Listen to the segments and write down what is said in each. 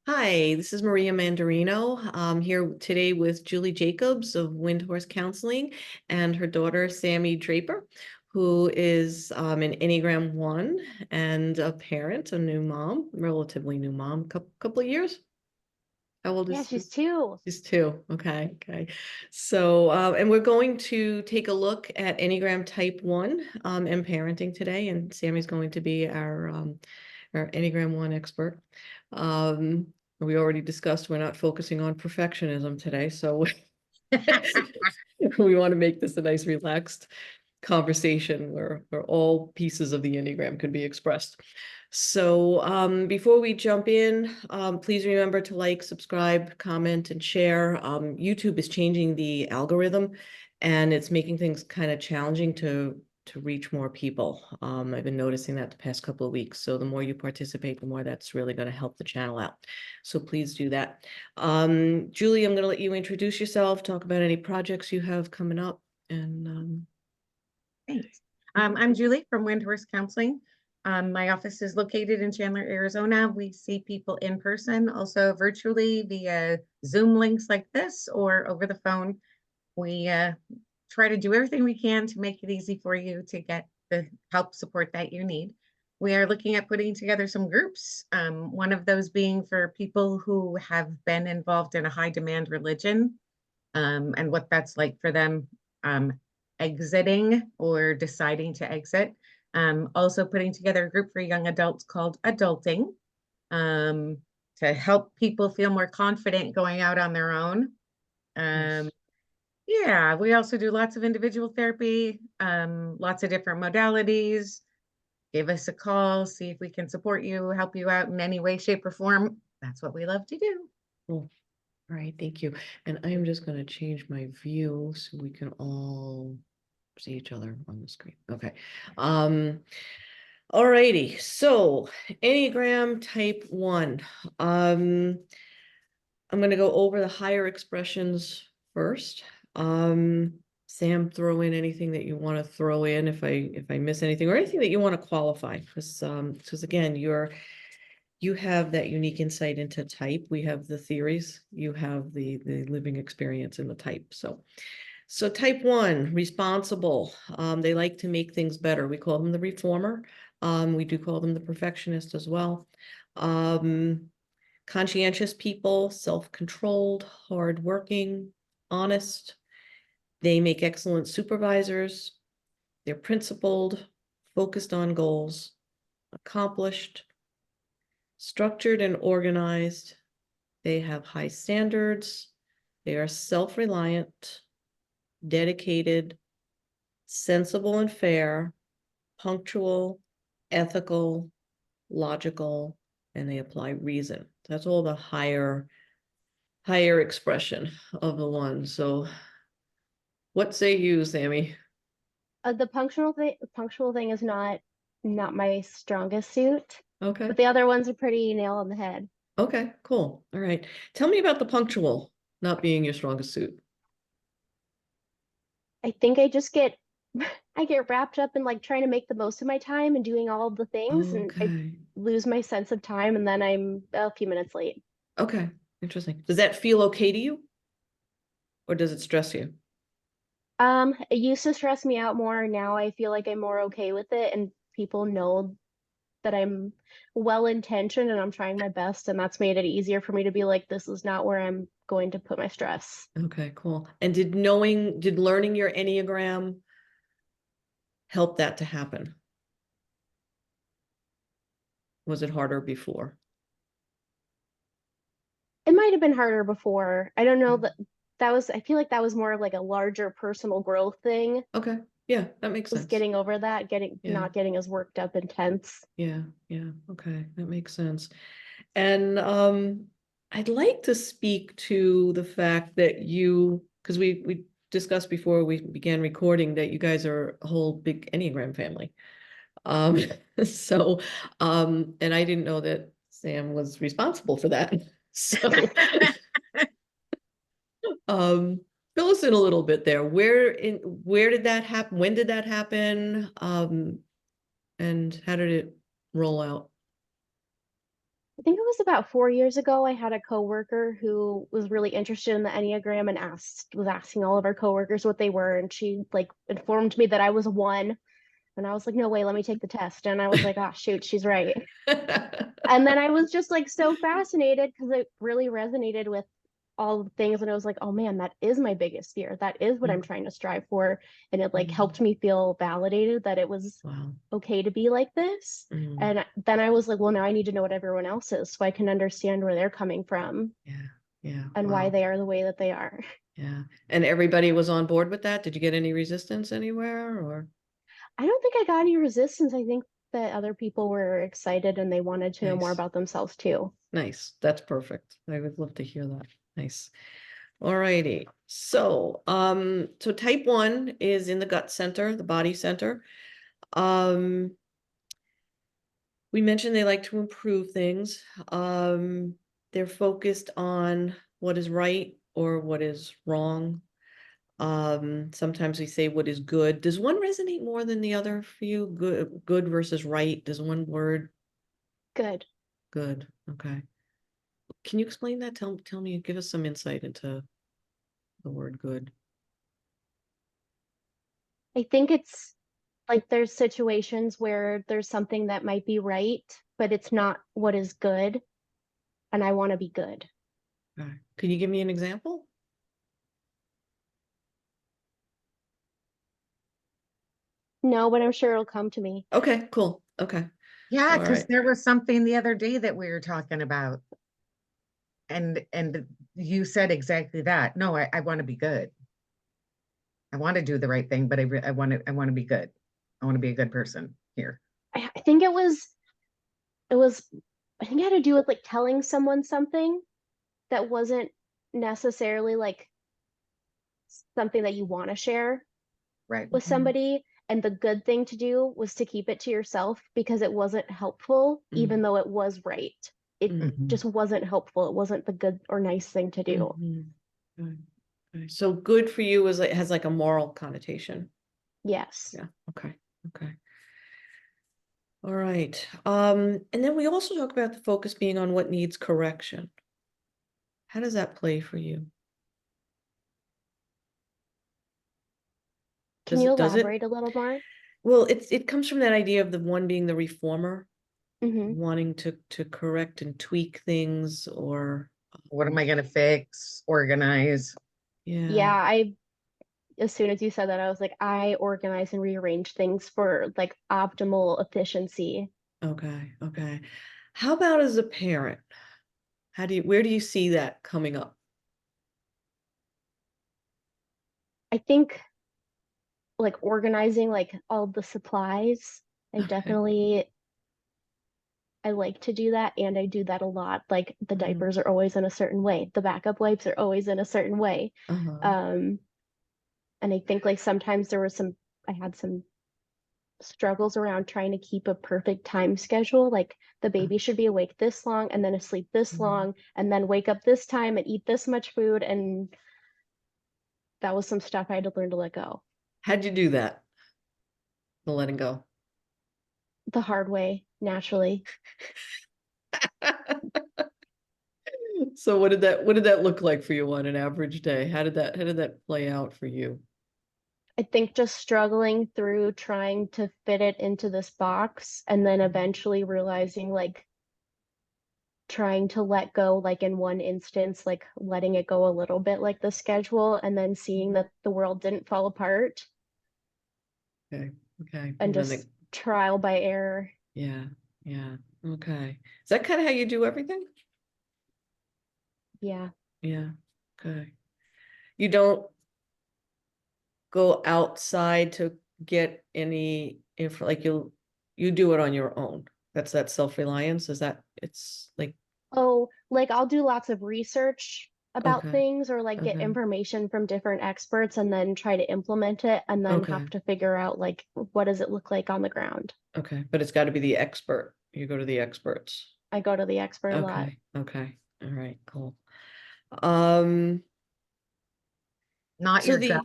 Hi, this is Maria Mandarino. I'm here today with Julie Jacobs of Windhorse Counseling and her daughter, Sami Draper, who is an Enneagram 1 and a parent, a new mom, relatively new mom, couple of years. How old Yeah, is she's two. she's 2? Okay. So, and we're going to take a look at Enneagram Type 1 and parenting today, and Sammy's going to be our Enneagram 1 expert. Um, we already discussed we're not focusing on perfectionism today, so we want to make this a nice, relaxed conversation where all pieces of the Enneagram could be expressed. So before we jump in, please remember to like, subscribe, comment, and share. YouTube is changing the algorithm, and it's making things kind of challenging to reach more people. I've been noticing that the past couple of weeks. So the more you participate, the more that's really going to help the channel out. So please do that. Julie, I'm going to let you introduce yourself, talk about any projects you have coming up, and Thanks. I'm Julie from Windhorse Counseling. My office is located in Chandler, Arizona. We see people in person, also virtually via Zoom links like this or over the phone. We try to do everything we can to make it easy for you to get the help support that you need. We are looking at putting together some groups, one of those being for people who have been involved in a high demand religion, and what that's like for them, exiting or deciding to exit. Also putting together a group for young adults called Adulting, um, to help people feel more confident going out on their own. Um, Nice. yeah, we also do lots of individual therapy, lots of different modalities. Give us a call, see if we can support you, help you out in any way, shape, or form. That's what we love to do. Cool. All right, thank you. And I am just going to change my view so we can all see each other on the screen. Okay. Um, all righty. So Enneagram Type 1. I'm going to go over the higher expressions first. Sam, throw in anything that you want to throw in if I miss anything or anything that you want to qualify, because again, you have that unique insight into type. We have the theories, you have the living experience in the type. So type 1, responsible. They like to make things better. We call them the reformer. We do call them the perfectionist as well. Conscientious people, self-controlled, hardworking, honest. They make excellent supervisors. They're principled, focused on goals, accomplished, structured and organized. They have high standards. They are self-reliant, dedicated, sensible and fair, punctual, ethical, logical, and they apply reason. That's all the higher expression of the one. So what say you, Sammy? The punctual thing is not my strongest suit, Okay. but the other ones are pretty nail on the head. Okay, cool. All right. Tell me about the punctual not being your strongest suit. I think I just get I get wrapped up in like trying to make the most of my time and doing all of the things, and I Okay. lose my sense of time, and then I'm a few minutes late. Okay. Interesting. Does that feel okay to you or does it stress you? It used to stress me out more. Now I feel like I'm more okay with it, and people know that I'm well intentioned and I'm trying my best, and that's made it easier for me to be like, this is not where I'm going to put my stress. Okay, cool. And did learning your Enneagram help that to happen? Was it harder before? It might have been harder before. I don't know that was, I feel like that was more of like a larger personal growth thing, Okay. Yeah, that makes was sense. getting over that, getting Yeah. not getting as worked up and tense. Yeah. Okay, that makes sense. And I'd like to speak to the fact that because we discussed before we began recording that you guys are a whole big Enneagram family. Um, so and I didn't know that Sam was responsible for that. So um fill us in a little bit there. Where did that happen? When did that happen? And how did it roll out? think it was about 4 years ago. I had a coworker who was really interested in the Enneagram and was asking all of our coworkers what they were, and she like informed me that I was a 1, and I was like, no way, let me take the test. And I was like, ah, shoot, she's right. And then I was just like so fascinated because it really resonated with all the things, and I was like, oh man, that is my biggest fear. That is what I'm trying to strive for. And it like helped me feel validated that it was Wow. okay to be like this. Mm. And then I was like, well, now I need to know what everyone else is so I can understand where they're coming from Yeah. Yeah. and why they are the way that they are. Yeah. And everybody was on board with that? Did you get any resistance anywhere or? I don't think I got any resistance. I think that other people were excited and they wanted to know more Nice. about themselves too. Nice. That's perfect. I would love to hear that. Nice. All righty. So, so type 1 is in the gut center, the body center. We mentioned they like to improve things. They're focused on what is right or what is wrong. Sometimes we say what is good. Does one resonate more than the other for you? Good versus right. Does one word Good. good? Okay. Can you explain that? Tell me, give us some insight into the word good. I think it's like there's situations where there's something that might be right, but it's not what is good. And I want to be good. Okay. Can you give me an example? No, but I'm sure it'll come to me. Okay, cool. Okay. Yeah, All because right. there was something the other day that we were talking about. And you said exactly that. No, I want to be good. I want to do the right thing, but I want to be good. I want to be a good person here. I think it was I think it had to do with like telling someone something that wasn't necessarily like something that you want to share Right. with somebody. And the good thing to do was to keep it to yourself because it wasn't helpful, even though it was right. It Mhm. just wasn't helpful. It wasn't the good or nice thing to do. Mhm. Good. Okay. So good for you is it has like a moral connotation. Yes. Yeah. Okay. Okay. All right. And then we also talk about the focus being on what needs correction. How does that play for you? Can Does you it? elaborate a little more? Well, it comes from that idea of the one being the reformer, Mm-hmm. wanting to correct and tweak things or What am I going to fix, organize? Yeah, yeah. as soon as you said that, I was like, I organize and rearrange things for like optimal efficiency. Okay. Okay. How about as a parent? Where do you see that coming up? I think like organizing like all the supplies, I Okay. definitely I like to do that and I do that a lot. Like the Mhm. diapers are always in a certain way. The backup wipes are always in a certain way. Uh-huh. Um, and I think like sometimes I had some struggles around trying to keep a perfect time schedule. Like the baby should be awake this long and then asleep this Mhm. long and then wake up this time and eat this much food. And that was some stuff I had to learn to let go How'd you do that? The letting go. the hard way, naturally. So what did that look like for you on an average day? How did that play out for you? I think just struggling through trying to fit it into this box and then eventually realizing like trying to let go, like in one instance, like letting it go a little bit like the schedule, and then seeing that the world didn't fall apart Okay. Okay. and And then just trial by error. yeah. Yeah. Okay. Is that kind of how you do everything? Yeah. Yeah. Okay. You don't go outside to get any info, like you do it on your own. That's that self-reliance. Is that it's like Oh, like I'll do lots of research about okay. things or like get Okay. information from different experts and then try to implement it and then Okay. have to figure out like what does it look like on the ground. Okay. But it's got to be the expert. You go to the experts. I go to the expert a lot. Okay. Okay. All right. Cool. Um, Not so your gut.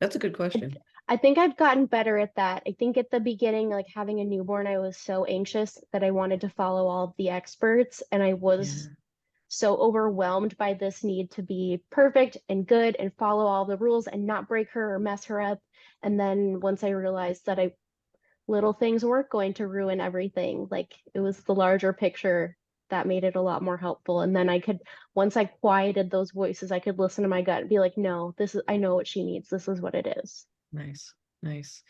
that's a good question. I think I've gotten better at that. I think at the beginning, like having a newborn, I was so anxious that I wanted to follow all of the experts, and I was Yeah. so overwhelmed by this need to be perfect and good and follow all the rules and not break her or mess her up. And then once I realized that I little things weren't going to ruin everything, like it was the larger picture that made it a lot more helpful. And then I could, once I quieted those voices, I could listen to my gut and be like, no, this is, I know what she needs. This is what it is. Nice, nice.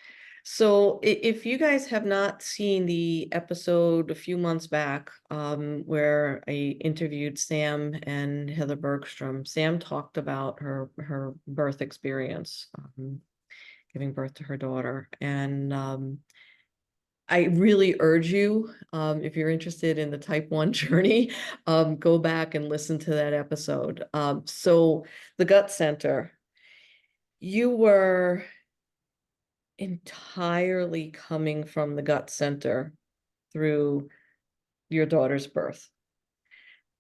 So if you guys have not seen the episode a few months back, where I interviewed Sam and Heather Bergstrom, Sam talked about her birth experience, giving birth to her daughter. And I really urge you, if you're interested in the type 1 journey, go back and listen to that episode. So the gut center, you were entirely coming from the gut center through your daughter's birth.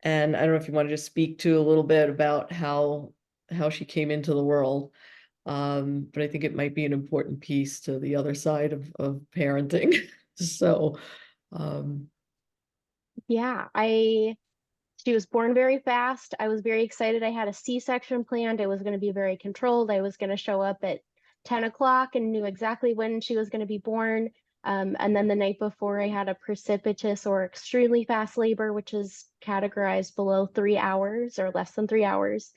And I don't know if you want to just speak to a little bit about how she came into the world. But I think it might be an important piece to the other side of parenting. So Yeah, she was born very fast. I was very excited. I had a C-section planned. It was going to be very controlled. I was going to show up at 10 o'clock and knew exactly when she was going to be born. And then the night before, I had a precipitous or extremely fast labor, which is categorized below 3 hours or less than 3 hours.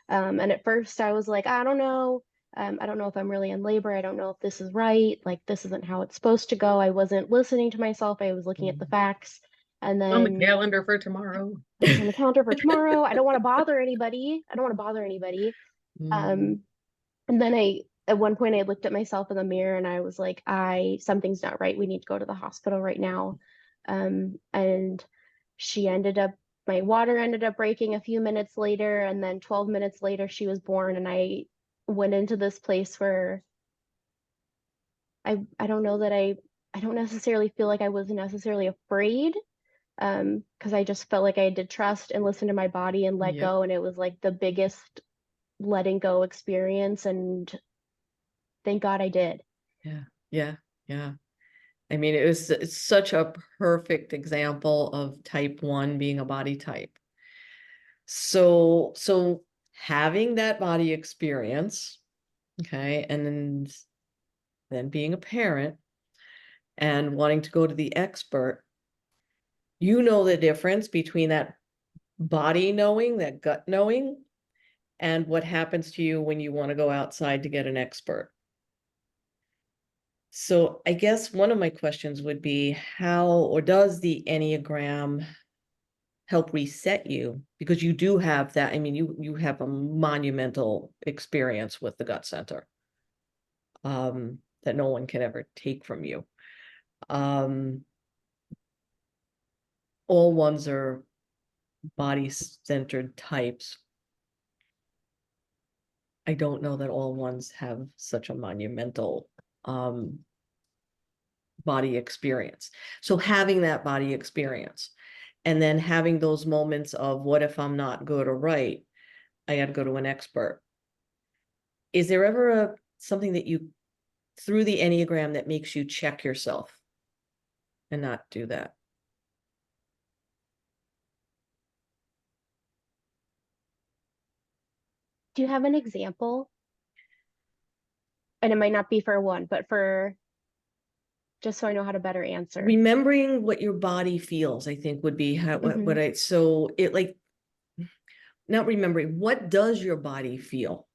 And at first, I was like, I don't know. I don't know if I'm really in labor. I don't know if this is right. Like, this isn't how it's supposed to go. I wasn't listening to myself. I was looking at the facts. And On the then calendar for tomorrow. I was on the calendar for tomorrow. I don't want to bother anybody. I don't want to bother anybody. mm, Um, and then at one point I looked at myself in the mirror and I was like, something's not right. We need to go to the hospital right now. And she ended up, my water ended up breaking a few minutes later, and then 12 minutes later she was born. And I went into this place where I don't know that I don't necessarily feel like I was necessarily afraid, because I just felt like I had to trust and listen to my body and let yep, go, and it was like the biggest letting go experience, and thank God I did. yeah, yeah, yeah. I mean, it's such a perfect example of type 1 being a body type. So having that body experience, okay, and then being a parent and wanting to go to the expert, you know the difference between that body knowing, that gut knowing, and what happens to you when you want to go outside to get an expert. So I guess one of my questions would be, how or does the Enneagram help reset you? Because you do have that, I mean, you have a monumental experience with the gut center, that no one can ever take from you. All ones are body-centered types. I don't know that all ones have such a monumental body experience. So having that body experience and then having those moments of, what if I'm not good or right? I got to go to an expert. Is there ever something that you, through the Enneagram, that makes you check yourself and not do that? Do you have an example? And it might not be for one, but for just so I know how to better answer. Remembering what your body feels, I think, would be how, what I, so it, like, not remembering, what does your body feel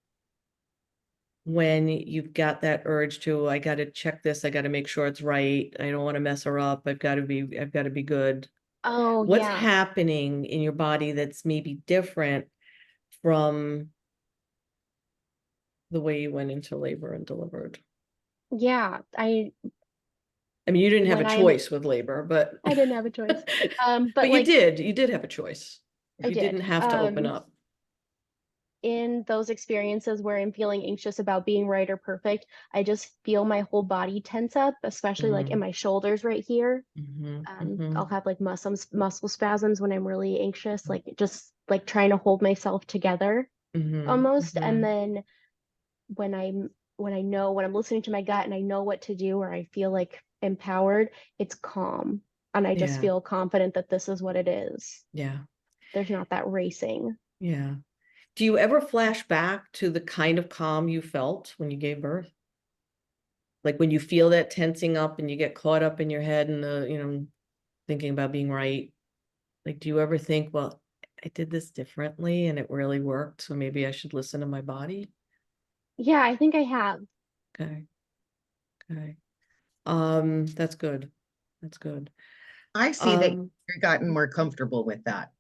when you've got that urge to, I got to check this, I got to make sure it's right, I don't want to mess her up, I've got to be good. Oh, What's yeah. happening in your body that's maybe different from the way you went into labor and delivered? Yeah. I mean, you didn't have a When I'm, choice with labor, but I didn't have a choice. But but like, you did have a choice. I You didn't did. have to open up. In those experiences where I'm feeling anxious about being right or perfect, I just feel my whole body tense up, especially like in my shoulders right here. I'll have like muscle spasms when I'm really anxious, like just like trying to hold myself together almost. And then when I'm when I'm listening to my gut and I know what to do, or I feel like empowered, it's calm. And I just Yeah. feel confident that this is what it is. Yeah. There's not that racing. Yeah. Do you ever flash back to the kind of calm you felt when you gave birth? Like when you feel that tensing up and you get caught up in your head and thinking about being right. Like, do you ever think, well, I did this differently and it really worked, so maybe I should listen to my body? Yeah, I think I have. Okay. Okay. That's good. That's good. I see that Um, you've gotten more comfortable with that,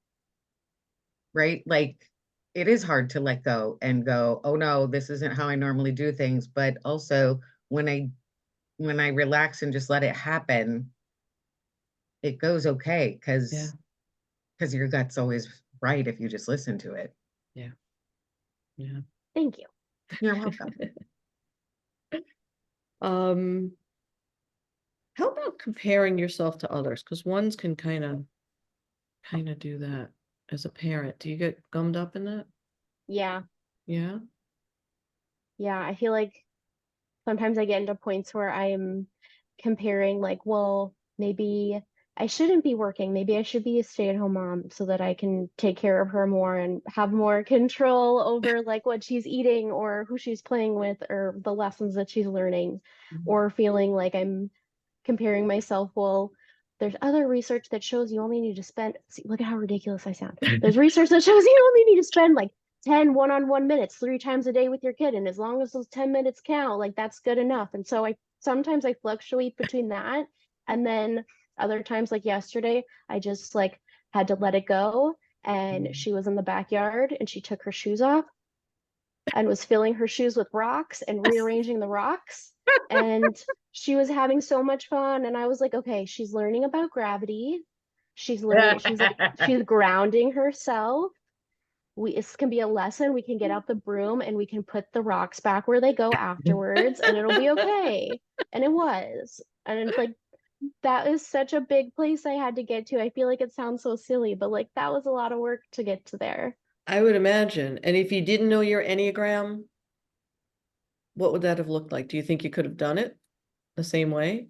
right? Like it is hard to let go and go, oh no, this isn't how I normally do things. But also when I relax and just let it happen, it goes okay yeah, because your gut's always right if you just listen to it. yeah, yeah. Thank you. You're welcome. Um, how about comparing yourself to others? Because ones can kind of do that as a parent. Do you get gummed up in that? Yeah. Yeah. Yeah. I feel like sometimes I get into points where I'm comparing, like, well, maybe I shouldn't be working. Maybe I should be a stay-at-home mom so that I can take care of her more and have more control over like what she's eating or who she's playing with or the lessons that she's learning, Mhm. or feeling like I'm comparing myself. Well, there's other research that shows you only need to spend, see, look at how ridiculous I sound. There's research that shows you only need to spend like 10 one-on-one minutes 3 times a day with your kid. And as long as those 10 minutes count, like that's good enough. And so I sometimes I fluctuate between that. And then other times, like yesterday, I just like had to let it go. And Mhm. she was in the backyard and she took her shoes off and was filling her shoes with rocks and rearranging the rocks. And she was having so much fun. And I was like, okay, she's learning about gravity. She's learning, she's grounding herself. This can be a lesson. We can get out the broom and we can put the rocks back where they go afterwards and it'll be okay. And it was. And it's like, that is such a big place I had to get to. I feel like it sounds so silly, but like that was a lot of work to get to there. I would imagine. And if you didn't know your Enneagram, what would that have looked like? Do you think you could have done it the same way?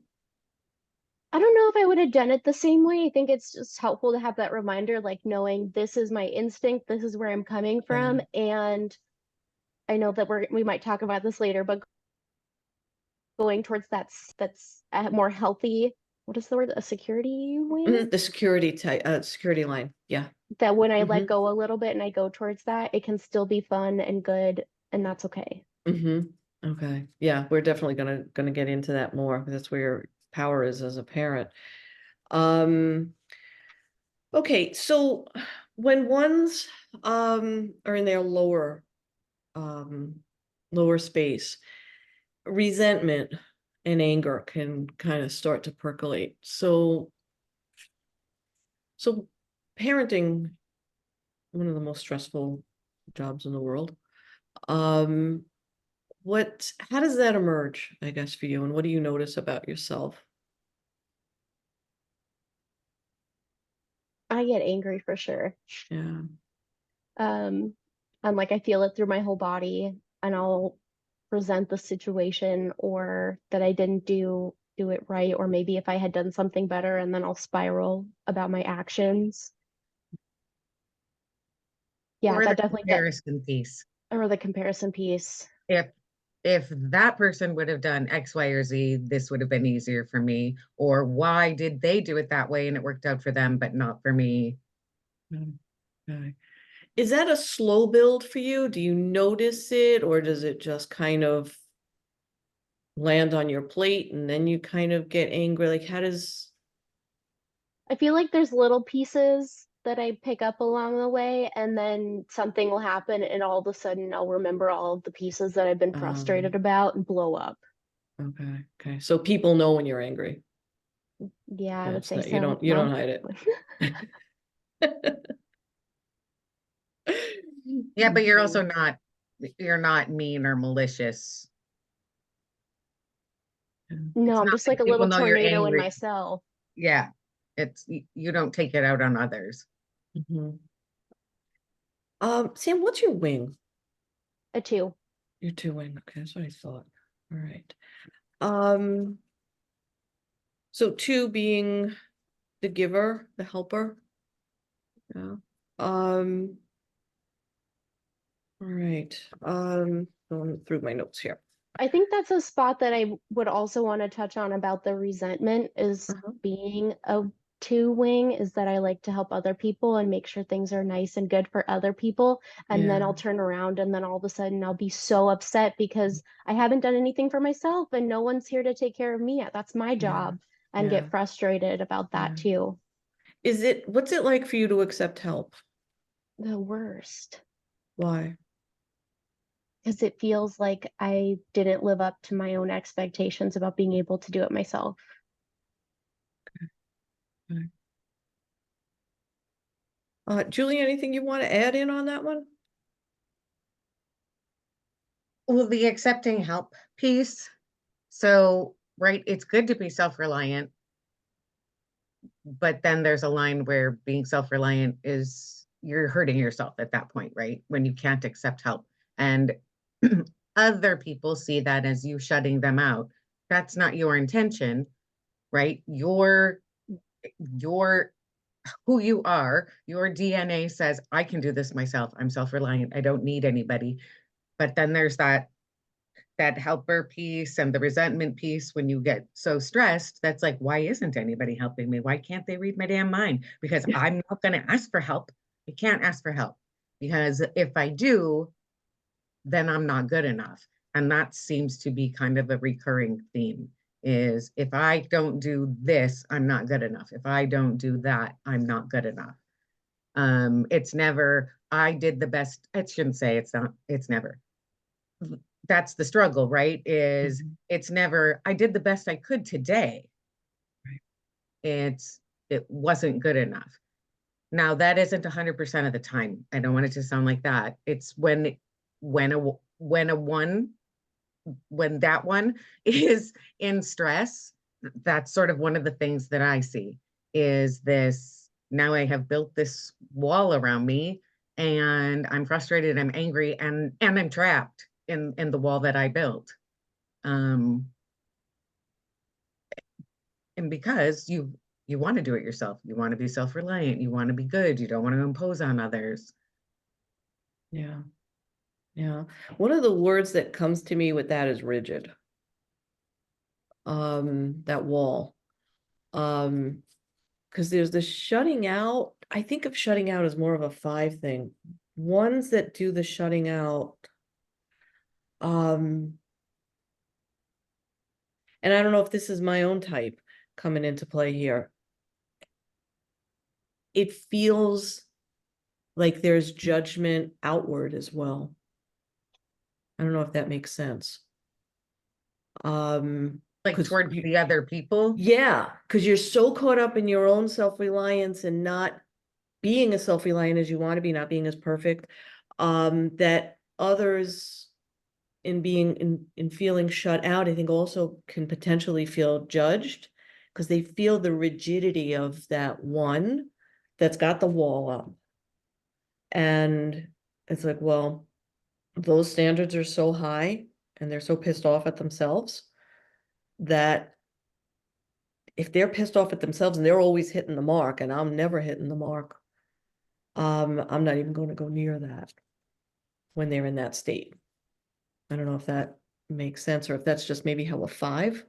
I don't know if I would have done it the same way. I think it's just helpful to have that reminder, like knowing this is my instinct, this is where I'm coming from. Yeah. And I know that we might talk about this later, but going towards that's a more healthy, what is the word? A security way? The security line. Yeah. That when I let Hmm. go a little bit and I go towards that, it can still be fun and good, and that's okay. Hmm. Okay. Yeah, we're definitely gonna get into that more. That's where your power is as a parent. Um, okay, so when ones are in their um lower space, resentment and anger can kind of start to percolate. So parenting, one of the most stressful jobs in the world. Um, how does that emerge, I guess, for you? And what do you notice about yourself? I get angry for sure. Yeah. Um, and like I feel it through my whole body, and I'll resent the situation or that I didn't do it right, or maybe if I had done something better, and then I'll spiral about my actions. Yeah, Or the that definitely that comparison piece. or the comparison piece. If if that person would have done X, Y, or Z, this would have been easier for me. Or why did they do it that way and it worked out for them, but not for me? Mm, okay. Is that a slow build for you? Do you notice it, or does it just kind of land on your plate and then you kind of get angry? Like, how does, I feel like there's little pieces that I pick up along the way, and then something will happen, and all of a sudden I'll remember all of the pieces that I've been frustrated um, about and blow up. okay, okay. So people know when you're angry. Yeah, I Yeah, would it's say not, so. you don't Well, hide it. Yeah, but Okay. you're not mean or malicious. Yeah. no, It's I'm not just like like a people little know you're tornado in angry. myself. Yeah. You don't take it out on others. Mhm. Sam, what's your wing? A two. Your two wing. Okay, that's what I thought. All right. So 2 being the giver, the helper. Yeah. All right. Going through my notes here. I think that's a spot that I would also want to touch on about the resentment is Uh-huh. being a 2 wing, is that I like to help other people and make sure things are nice and good for other people. And then Yeah. I'll turn around and then all of a sudden I'll be so upset because I haven't done anything for myself and no one's here to take care of me. That's my Yeah. job, and Yeah. get frustrated about that Yeah. too. What's it like for you to accept help? The worst. Why? Because it feels like I didn't live up to my own expectations about being able to do it myself. Okay. Julie, anything you want to add in on that one? Well, the accepting help piece. So, right, it's good to be self-reliant, but then there's a line where being self-reliant is you're hurting yourself at that point, right? When you can't accept help. And other people see that as you shutting them out. That's not your intention, right? Your who you are, your DNA says, I can do this myself. I'm self-reliant. I don't need anybody. But then there's that helper piece and the resentment piece when you get so stressed. That's like, why isn't anybody helping me? Why can't they read my damn mind? Because I'm not going to ask for help. I can't ask for help because if I do, then I'm not good enough. And that seems to be kind of a recurring theme is if I don't do this, I'm not good enough. If I don't do that, I'm not good enough. It's never, I did the best. I shouldn't say it's not, it's never. That's the struggle, right? Is Mhm. it's never, I did the best I could today. Right. It wasn't good enough. Now that isn't 100% of the time. I don't want it to sound like that. It's when a when a one when that one is in stress, that's sort of one of the things that I see is this now I have built this wall around me and I'm frustrated, I'm angry, and I'm trapped in the wall that I built. Um, and because you want to do it yourself, you want to be self-reliant, you want to be good, you don't want to impose on others. Yeah. Yeah. One of the words that comes to me with that is rigid. That wall. Because there's the shutting out. I think of shutting out as more of a 5 thing. Ones that do the shutting out, um, and I don't know if this is my own type coming into play here. It feels like there's judgment outward as well. I don't know if that makes sense. Like Because toward the other people. yeah, because you're so caught up in your own self-reliance and not being as self-reliant as you want to be, not being as perfect, that others in being in feeling shut out, I think also can potentially feel judged because they feel the rigidity of that one that's got the wall up. And it's like, well, those standards are so high and they're so pissed off at themselves that if they're pissed off at themselves and they're always hitting the mark and I'm never hitting the mark, I'm not even going to go near that when they're in that state. I don't know if that makes sense or if that's just maybe how a 5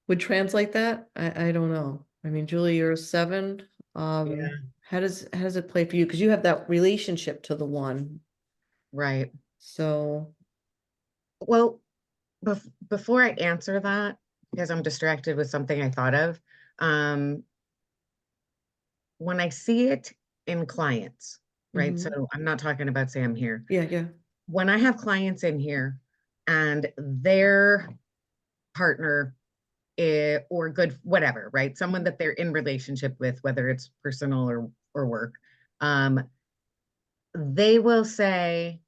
would translate that. I don't know. I mean, Julie, you're a 7. Yeah, How does it play for you? Because you have that relationship to the one. right. So Well, before I answer that, because I'm distracted with something I thought of, um, when I see it in clients, right? mhm. So I'm not talking about Sam here. Yeah, yeah. When I have clients in here and their partner or good, whatever, right? Someone that they're in relationship with, whether it's personal or work, they will say,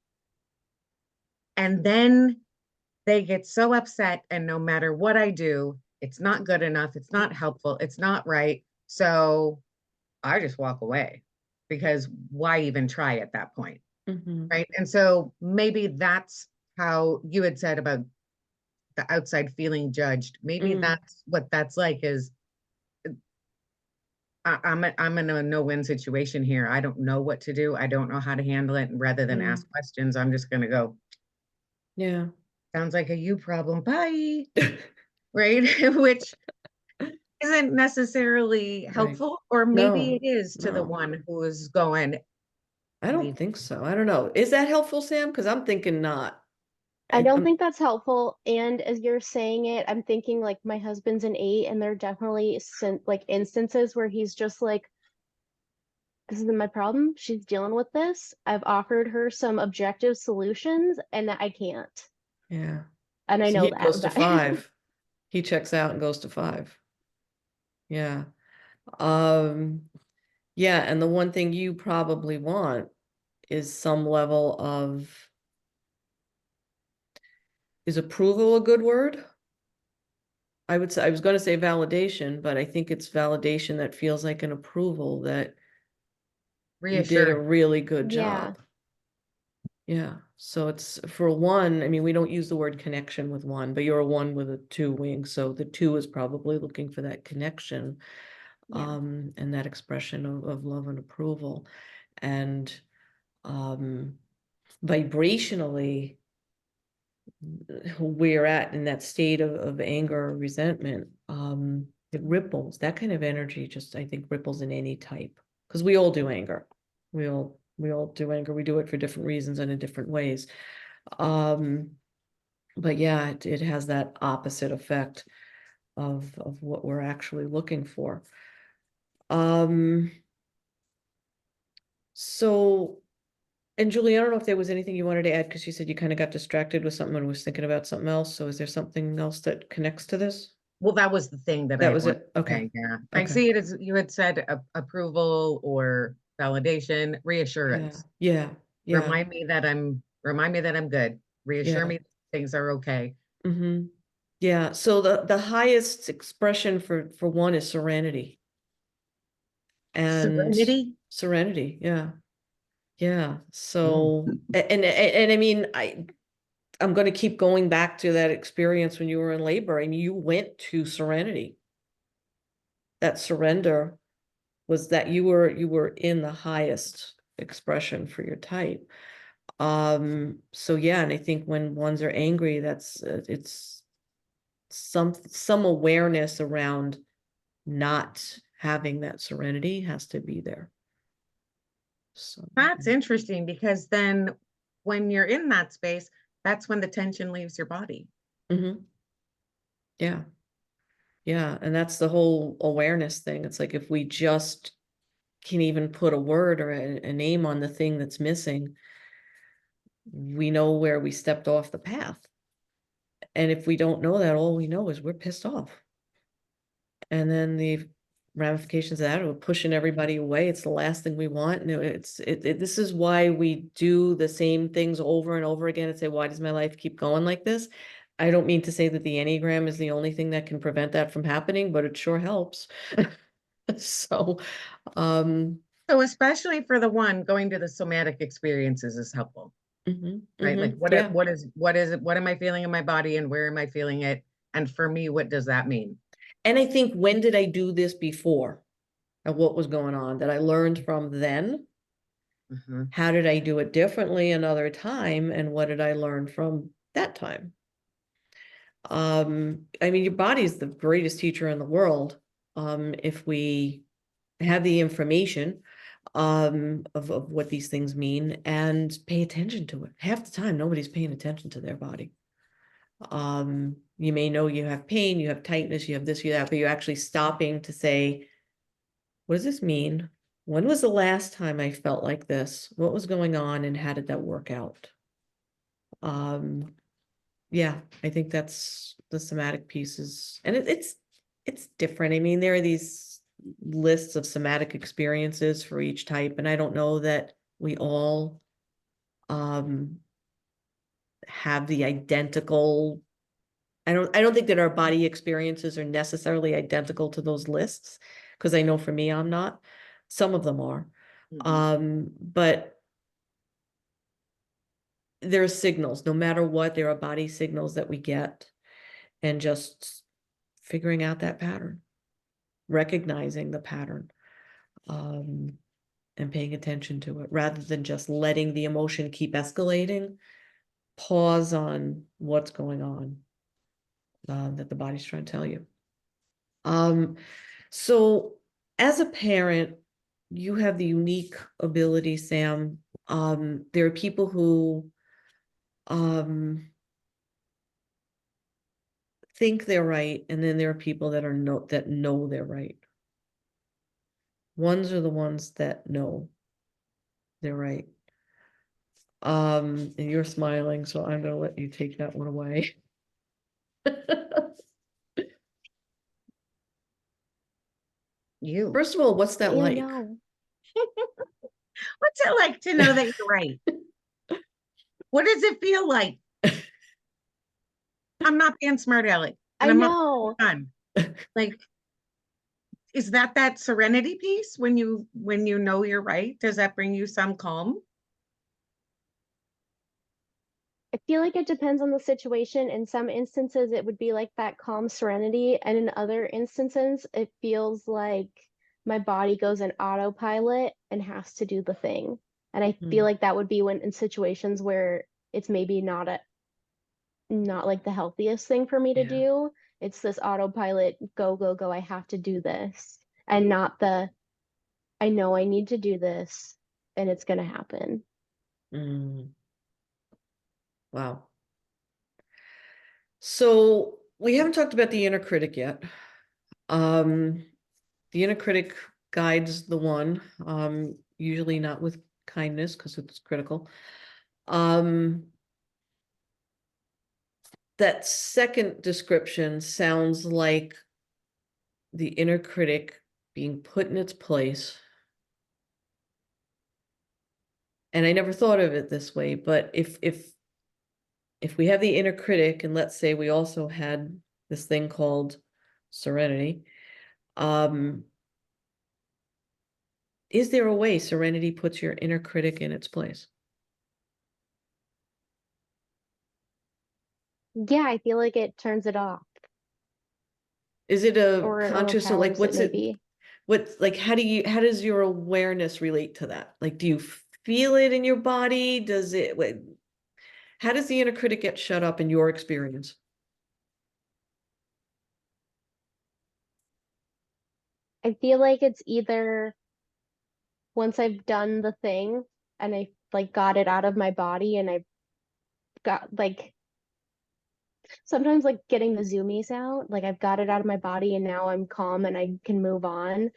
and then they get so upset, and no matter what I do, it's not good enough, it's not helpful, it's not right. So I just walk away because why even try at that point? Mhm. Right. And so maybe that's how you had said about the outside feeling judged. Maybe Mm. that's what that's like is I'm in a no-win situation here. I don't know what to do. I don't know how to handle it. And rather than ask questions, I'm just gonna go, Yeah. sounds like a you problem. Bye. Right? Which isn't necessarily Right. helpful, or maybe No, it is to the no, one who is going, I don't maybe. think so. I don't know. Is that helpful, Sam? Because I'm thinking not. I don't I'm, think that's helpful. And as you're saying it, I'm thinking like my husband's an 8, and there are definitely like instances where he's just like, this isn't my problem. She's dealing with this. I've offered her some objective solutions, and I can't. yeah. And I So know he that goes to about 5. He checks out and goes to 5. Yeah. Um, yeah, and the one thing you probably want is some level of, is approval a good word? I would say, I was going to say validation, but I think it's validation that feels like an approval that you did a Reassured. really good Yeah. job. Yeah. So it's for 1, I mean, we don't use the word connection with 1, but you're a 1 with a 2 wing. So the 2 is probably looking for that connection, Yeah. and that expression of love and approval. And vibrationally, we're at in that state of anger or resentment, it ripples. That kind of energy just, I think, ripples in any type, because we all do anger. We all do anger. We do it for different reasons and in different ways. But yeah, it has that opposite effect of what we're actually looking for. So, and Julie, I don't know if there was anything you wanted to add, because you said you kind of got distracted with something and was thinking about something else. So is there something else that connects to this? Well, that was the thing that I That had was wanted it? to Okay. say. Yeah. I Okay. see it as you had said, approval or validation, Yeah. reassurance. Yeah. Yeah. Remind me that I'm good. Reassure Yeah. me things are okay. Mm-hmm. Yeah. So the highest expression for 1 is serenity. And Serenity. serenity. Yeah. Yeah. Mm. So, and I mean, I'm going to keep going back to that experience when you were in labor and you went to serenity. That surrender was that you were in the highest expression for your type. So yeah, and I think when ones are angry, that's it's some awareness around not having that serenity has to be there. So That's interesting because then when you're in that space, that's when the tension leaves your body. yeah. Yeah, and that's the whole awareness thing. It's like if we just can even put a word or a name on the thing that's missing, we know where we stepped off the path. And if we don't know that, all we know is we're pissed off. And then the ramifications of that are pushing everybody away. It's the last thing we want. No, this is why we do the same things over and over again and say, why does my life keep going like this? I don't mean to say that the Enneagram is the only thing that can prevent that from happening, but it sure helps. So, So especially for the one going to the somatic experiences is helpful, right? Like yeah. what am I feeling in my body and where am I feeling it? And for me, what does that mean? And I think, when did I do this before? And what was going on that I learned from then? Mhm. How did I do it differently another time? And what did I learn from that time? I mean, your body is the greatest teacher in the world. If we have the information of what these things mean and pay attention to it. Half the time, nobody's paying attention to their body. You may know you have pain, you have tightness, you have this, you have that, but you're actually stopping to say, what does this mean? When was the last time I felt like this? What was going on and how did that work out? Yeah, I think that's the somatic pieces. And it's different. I mean, there are these lists of somatic experiences for each type, and I don't know that we all have the identical. I don't think that our body experiences are necessarily identical to those lists, because I know for me I'm not. Some of them are. But there are signals, no matter what, there are body signals that we get. and just figuring out that pattern, recognizing the pattern, and paying attention to it rather than just letting the emotion keep escalating. Pause on what's going on, that the body's trying to tell you. So as a parent, you have the unique ability, Sam. There are people who think they're right, and then there are people that know they're right. Ones are the ones that know they're right. And you're smiling, so I'm gonna let you take that one away. You. First of all, what's that You like? know. What's it like to know that you're right? What does it feel like? I'm not being smart aleck, and I I'm know. not done. Like, is that serenity piece when you know you're right? Does that bring you some calm? I feel like it depends on the situation. In some instances, it would be like that calm serenity, and in other instances, it feels like my body goes in autopilot and has to do the thing. And I feel like that would be when in situations where it's maybe not like the healthiest thing for me to Yeah. do. It's this autopilot, go, go, go, I have to do this, and not the I know I need to do this and it's gonna happen. Mm. Wow. So we haven't talked about the inner critic yet. The inner critic guides the one, usually not with kindness because it's critical. That second description sounds like the inner critic being put in its place. And I never thought of it this way, but if we have the inner critic, and let's say we also had this thing called serenity, is there a way serenity puts your inner critic in its place? Yeah, I feel like it turns it off Is it a or it conscious, or like overpowers it what's it, maybe. like how does your awareness relate to that? Like, do you feel it in your body? Does it, how does the inner critic get shut up in your experience? I feel like it's either once I've done the thing and I like got it out of my body and I've got like sometimes like getting the zoomies out, like I've got it out of my body and now I'm calm and I can move on.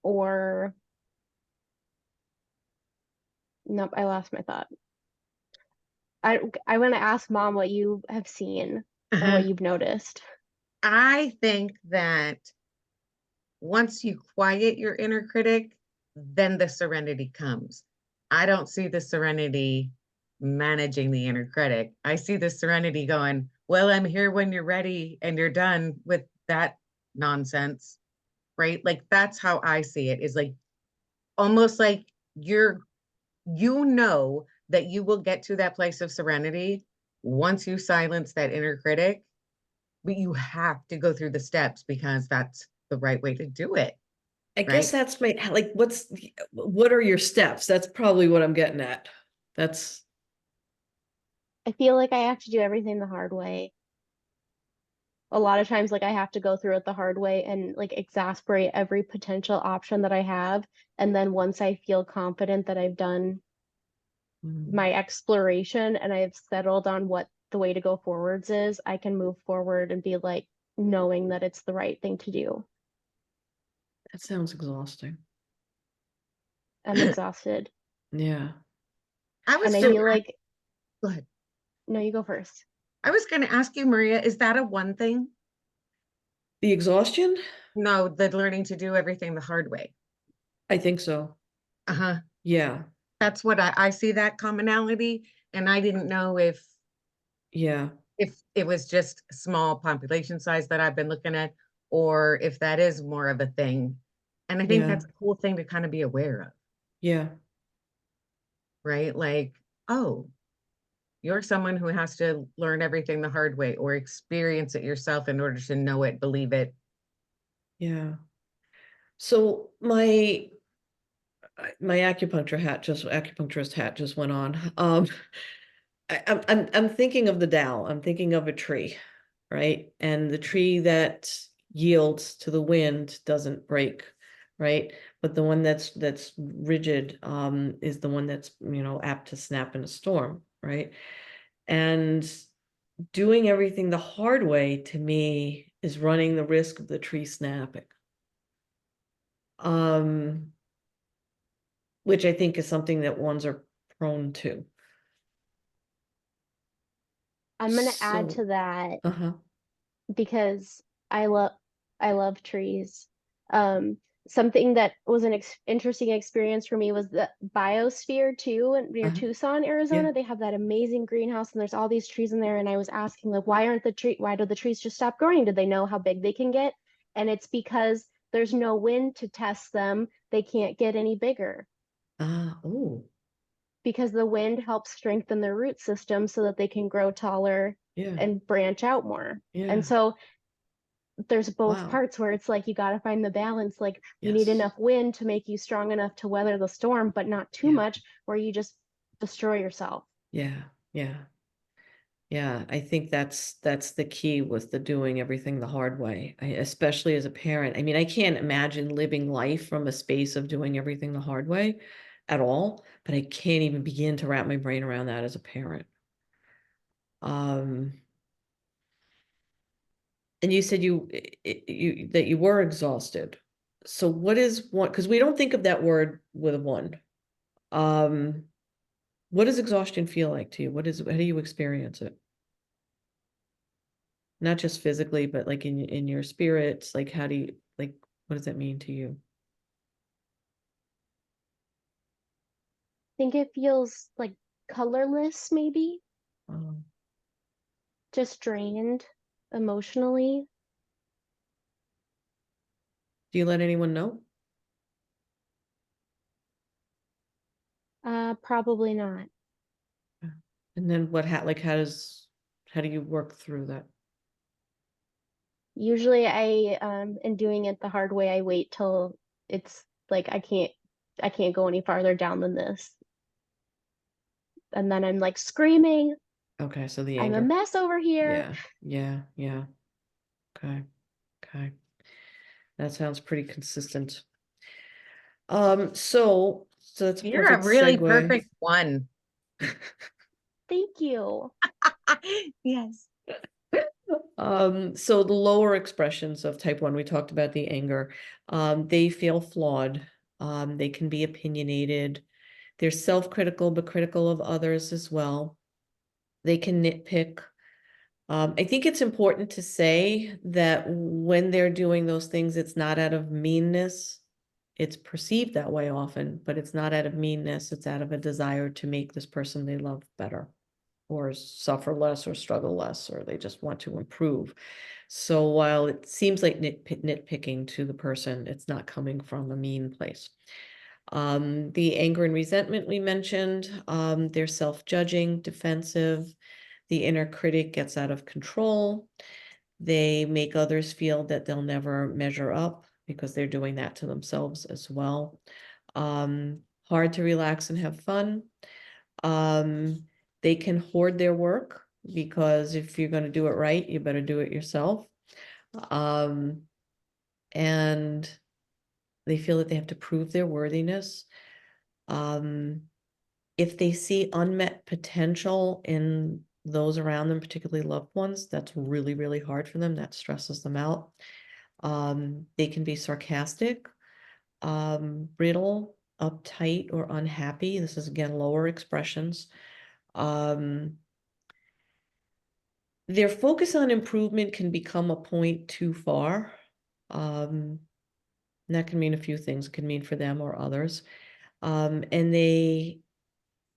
Or nope, I lost my thought. I want to ask mom what you have seen or Uh-huh. what you've noticed. I think that once you quiet your inner critic, then the serenity comes. I don't see the serenity managing the inner critic. I see the serenity going, well, I'm here when you're ready and you're done with that nonsense, right? Like that's how I see it, is like almost like you know that you will get to that place of serenity once you silence that inner critic, but you have to go through the steps because that's the right way to do it, I guess right? that's my, like, what are your steps? That's probably what I'm getting at. That's, I feel like I have to do everything the hard way. A lot of times, like I have to go through it the hard way and like exasperate every potential option that I have. And then once I feel confident that I've done my exploration and I've settled on what the way to go forwards is, I can move forward and be like knowing that it's the right thing to do. that sounds exhausting. I'm exhausted. Yeah. I And was I So feel like, go ahead. no, you go first. I was going to ask you, Maria, is that a one thing? the exhaustion, No, the learning to do everything the hard way. I think so. Uh-huh. Yeah. That's what I see that commonality. And I didn't know Yeah. if it was just small population size that I've been looking at, or if that is more of a thing. And I think Yeah. that's a cool thing to kind of be aware of, Yeah. right? Like, oh, You're someone who has to learn everything the hard way or experience it yourself in order to know it, believe it. Yeah. So my acupuncturist hat just went on. I'm thinking of the Tao. I'm thinking of a tree, right? And the tree that yields to the wind doesn't break, right? But the one that's rigid is the one that's, apt to snap in a storm, right? And doing everything the hard way to me is running the risk of the tree snapping. Which I think is something that ones are prone to. I'm gonna add So, to that uh-huh. because I love trees. Um, Something that was an interesting experience for me was the biosphere too, and near Uh-huh. Tucson, Yeah. Arizona. They have that amazing greenhouse, and there's all these trees in there. And I was asking, like, why do the trees just stop growing? Did they know how big they can get? And it's because there's no wind to test them. They can't get any bigger Oh, because the wind helps strengthen their root system so that they can grow taller yeah, and branch out more. And yeah. so there's both Wow. parts where it's like you got to find the balance. Like you need Yes. enough wind to make you strong enough to weather the storm, but not too Yeah. much where you just destroy yourself. Yeah. Yeah. Yeah. I think that's the key with the doing everything the hard way, especially as a parent. I mean, I can't imagine living life from a space of doing everything the hard way at all, but I can't even begin to wrap my brain around that as a parent. Um, And you said you were exhausted. So what is one, because we don't think of that word with a one. Um, what does exhaustion feel like to you? How do you experience it? Not just physically, but like in your spirits, like what does that mean to you? I think it feels like colorless, maybe Um, just drained emotionally. do you let anyone know? Probably not. Yeah. And then how do you work through that? Usually I in doing it the hard way, I wait till it's like I can't go any farther down than this. And then I'm like screaming, Okay, so the I'm a anger. mess over here. Yeah, yeah, yeah. Okay, okay. That sounds pretty consistent. So that's a You're a perfect really segue. perfect one. Thank you. Yes. So the lower expressions of type 1, we talked about the anger. They feel flawed. They can be opinionated. They're self-critical, but critical of others as well. They can nitpick. I think it's important to say that when they're doing those things, it's not out of meanness. It's perceived that way often, but it's not out of meanness. It's out of a desire to make this person they love better, or suffer less, or struggle less, or they just want to improve. So while it seems like nitpicking to the person, it's not coming from a mean place. The anger and resentment we mentioned, they're self-judging, defensive. The inner critic gets out of control. They make others feel that they'll never measure up because they're doing that to themselves as well. Hard to relax and have fun. Um, they can hoard their work because if you're going to do it right, you better do it yourself. Um, and they feel that they have to prove their worthiness. Um, if they see unmet potential in those around them, particularly loved ones, that's really, really hard for them. That stresses them out. They can be sarcastic, brittle, uptight, or unhappy. This is again lower expressions. Um, their focus on improvement can become a point too far. And that can mean a few things. It can mean for them or others. And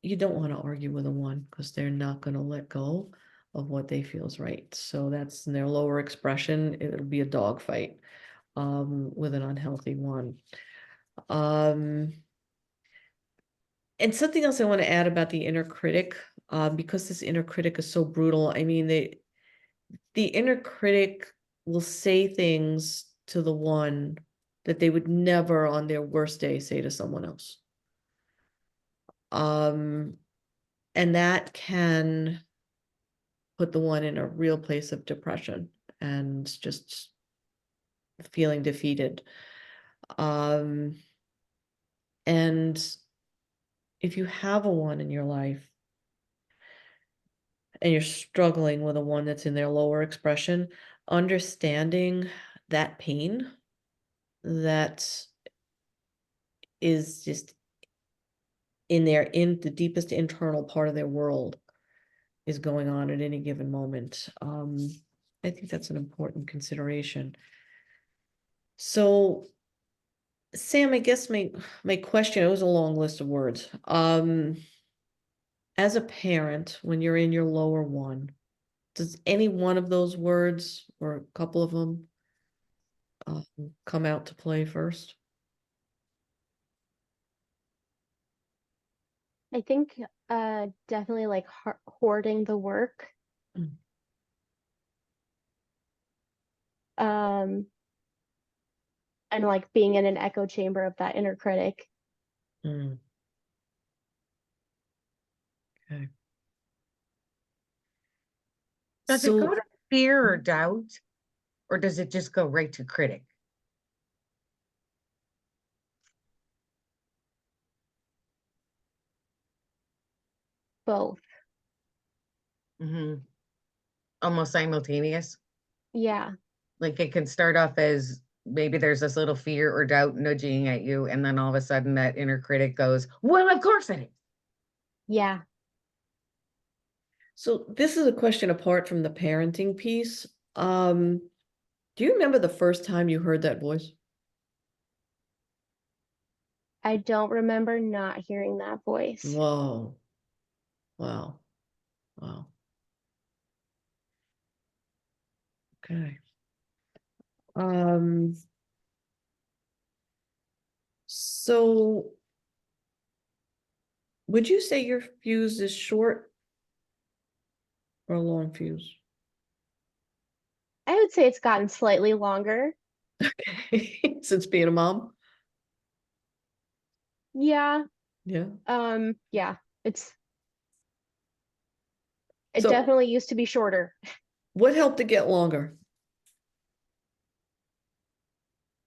you don't want to argue with a one because they're not going to let go of what they feel is right. So that's in their lower expression. It'll be a dog fight with an unhealthy one. And something else I want to add about the inner critic. because this inner critic is so brutal. I mean, the inner critic will say things to the one that they would never on their worst day say to someone else. And that can put the one in a real place of depression and just feeling defeated. And if you have a one in your life and you're struggling with a one that's in their lower expression, understanding that pain that is just in the deepest internal part of their world is going on at any given moment. I think that's an important consideration. So, Sam, I guess my question, it was a long list of words. As a parent, when you're in your lower one, does any one of those words or a couple of them come out to play first? I think definitely like hoarding the work. Mm. And like being in an echo chamber of that inner critic. Mm. Okay. Does it go So to fear or doubt, or does it just go right to critic? Both. Almost simultaneous. Yeah. Like it can start off as maybe there's this little fear or doubt nudging at you, and then all of a sudden that inner critic goes, well, of course it is. Yeah. So this is a question apart from the parenting piece. Do you remember the first time you heard that voice? I don't remember not hearing that voice. Whoa. Wow. Wow. Okay. So would you say your fuse is short or a long fuse? I would say it's gotten slightly longer. Okay. Since being a mom? Yeah. Yeah. Yeah. It So definitely used to be shorter. what helped to get longer?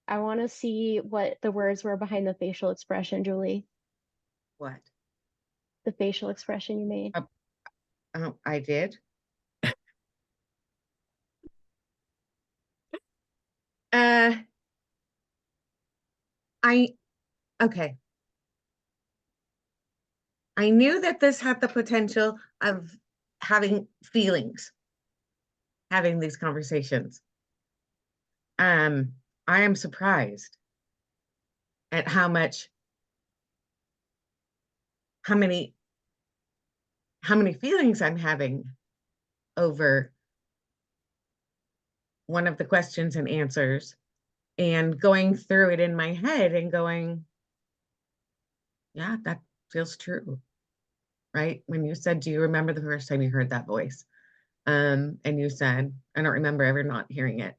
I want to see what the words were behind the facial expression, Julie. What? The facial expression you made. I did. Okay. I knew that this had the potential of having feelings, having these conversations. I am surprised at how many feelings I'm having over one of the questions and answers, and going through it in my head and going, yeah, that feels true. Right? When you said, do you remember the first time you heard that voice? And you said, I don't remember ever not hearing it.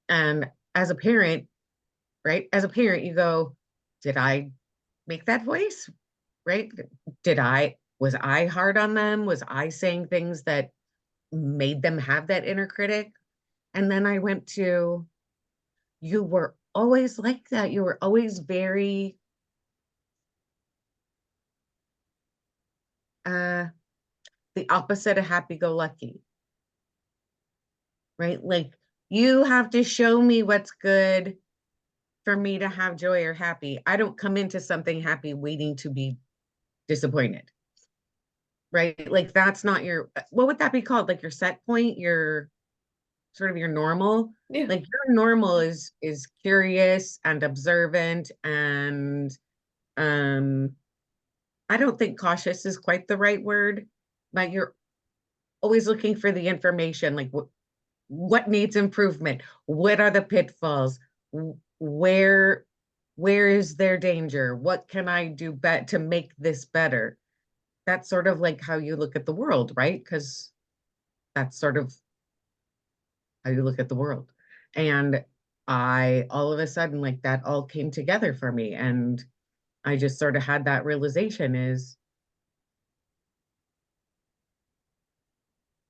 And as a parent, right? As a parent, you go, did I make that voice? Right? Was I hard on them? Was I saying things that made them have that inner critic? And then I went to, you were always like that. You were always very the opposite of happy-go-lucky, right? Like you have to show me what's good for me to have joy or happy. I don't come into something happy waiting to be disappointed, right? Like that's not your, what would that be called? Like your set point, your sort of your normal. Yeah. Like your normal is curious and observant, and I don't think cautious is quite the right word, but you're always looking for the information, like what needs improvement, what are the pitfalls, where is there danger, what can I do to make this better? that's sort of like how you look at the world, right? Because that's sort of how you look at the world. And I, all of a sudden, like that all came together for me. And I just sort of had that realization is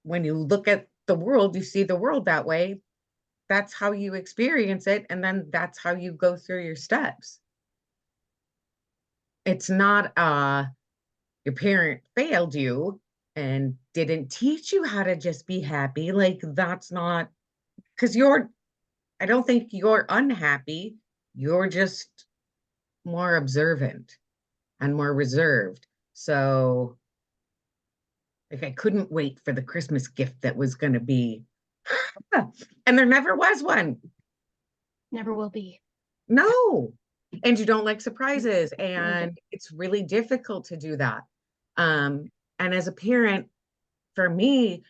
when you look at the world, you see the world that way. That's how you experience it. And then that's how you go through your steps. It's not your parent failed you and didn't teach you how to just be happy. Like that's not because I don't think you're unhappy. You're just more observant and more reserved. So like I couldn't wait for the Christmas gift that was going to be, and there never was one. Never will be. No. And you don't like surprises, and it's really difficult to do that. And as a parent, for me,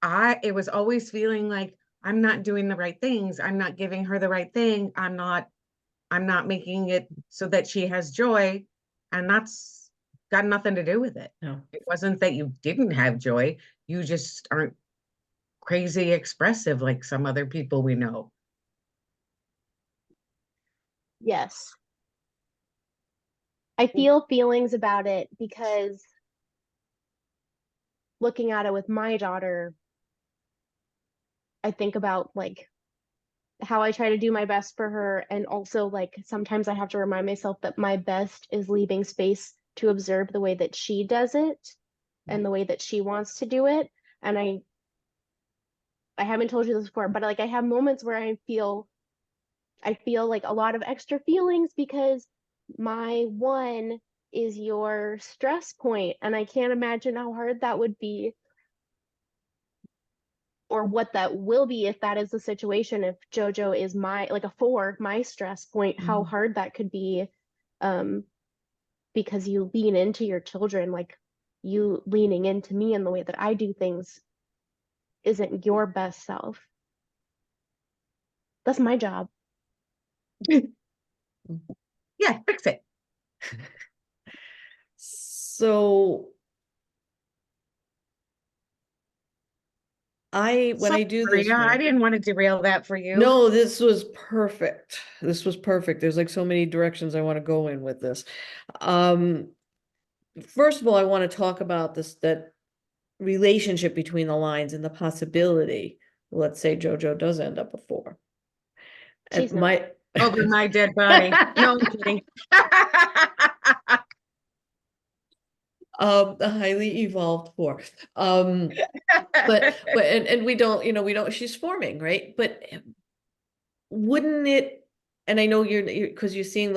it was always feeling like I'm not doing the right things. I'm not giving her the right thing. I'm not making it so that she has joy. And that's got nothing to do with it. No. It wasn't that you didn't have joy. You just aren't crazy expressive like some other people we know. Yes. I feel feelings about it because looking at it with my daughter, I think about like how I try to do my best for her. And also, like, sometimes I have to remind myself that my best is leaving space to observe the way that she does it and the way that she wants to do it. And I haven't told you this before, but like I have moments where I feel like a lot of extra feelings because my one is your stress point, and I can't imagine how hard that would be or what that will be if that is the situation. If JoJo is like a 4, my stress point, how hard that could be, because you lean into your children, like you leaning into me in the way that I do things isn't your best self. That's my job. Yeah, fix it. So when I do this, Maria, I work- didn't want to derail that for you. no, this was perfect. This was perfect. There's like so many directions I want to go in with this. First of all, I want to talk about that relationship between the lines and the possibility. Let's say JoJo does end up a 4. She's And not. Over my dead body. No, I'm kidding. A highly evolved 4. And we don't, she's forming, right? But wouldn't it, and I know you're because you're seeing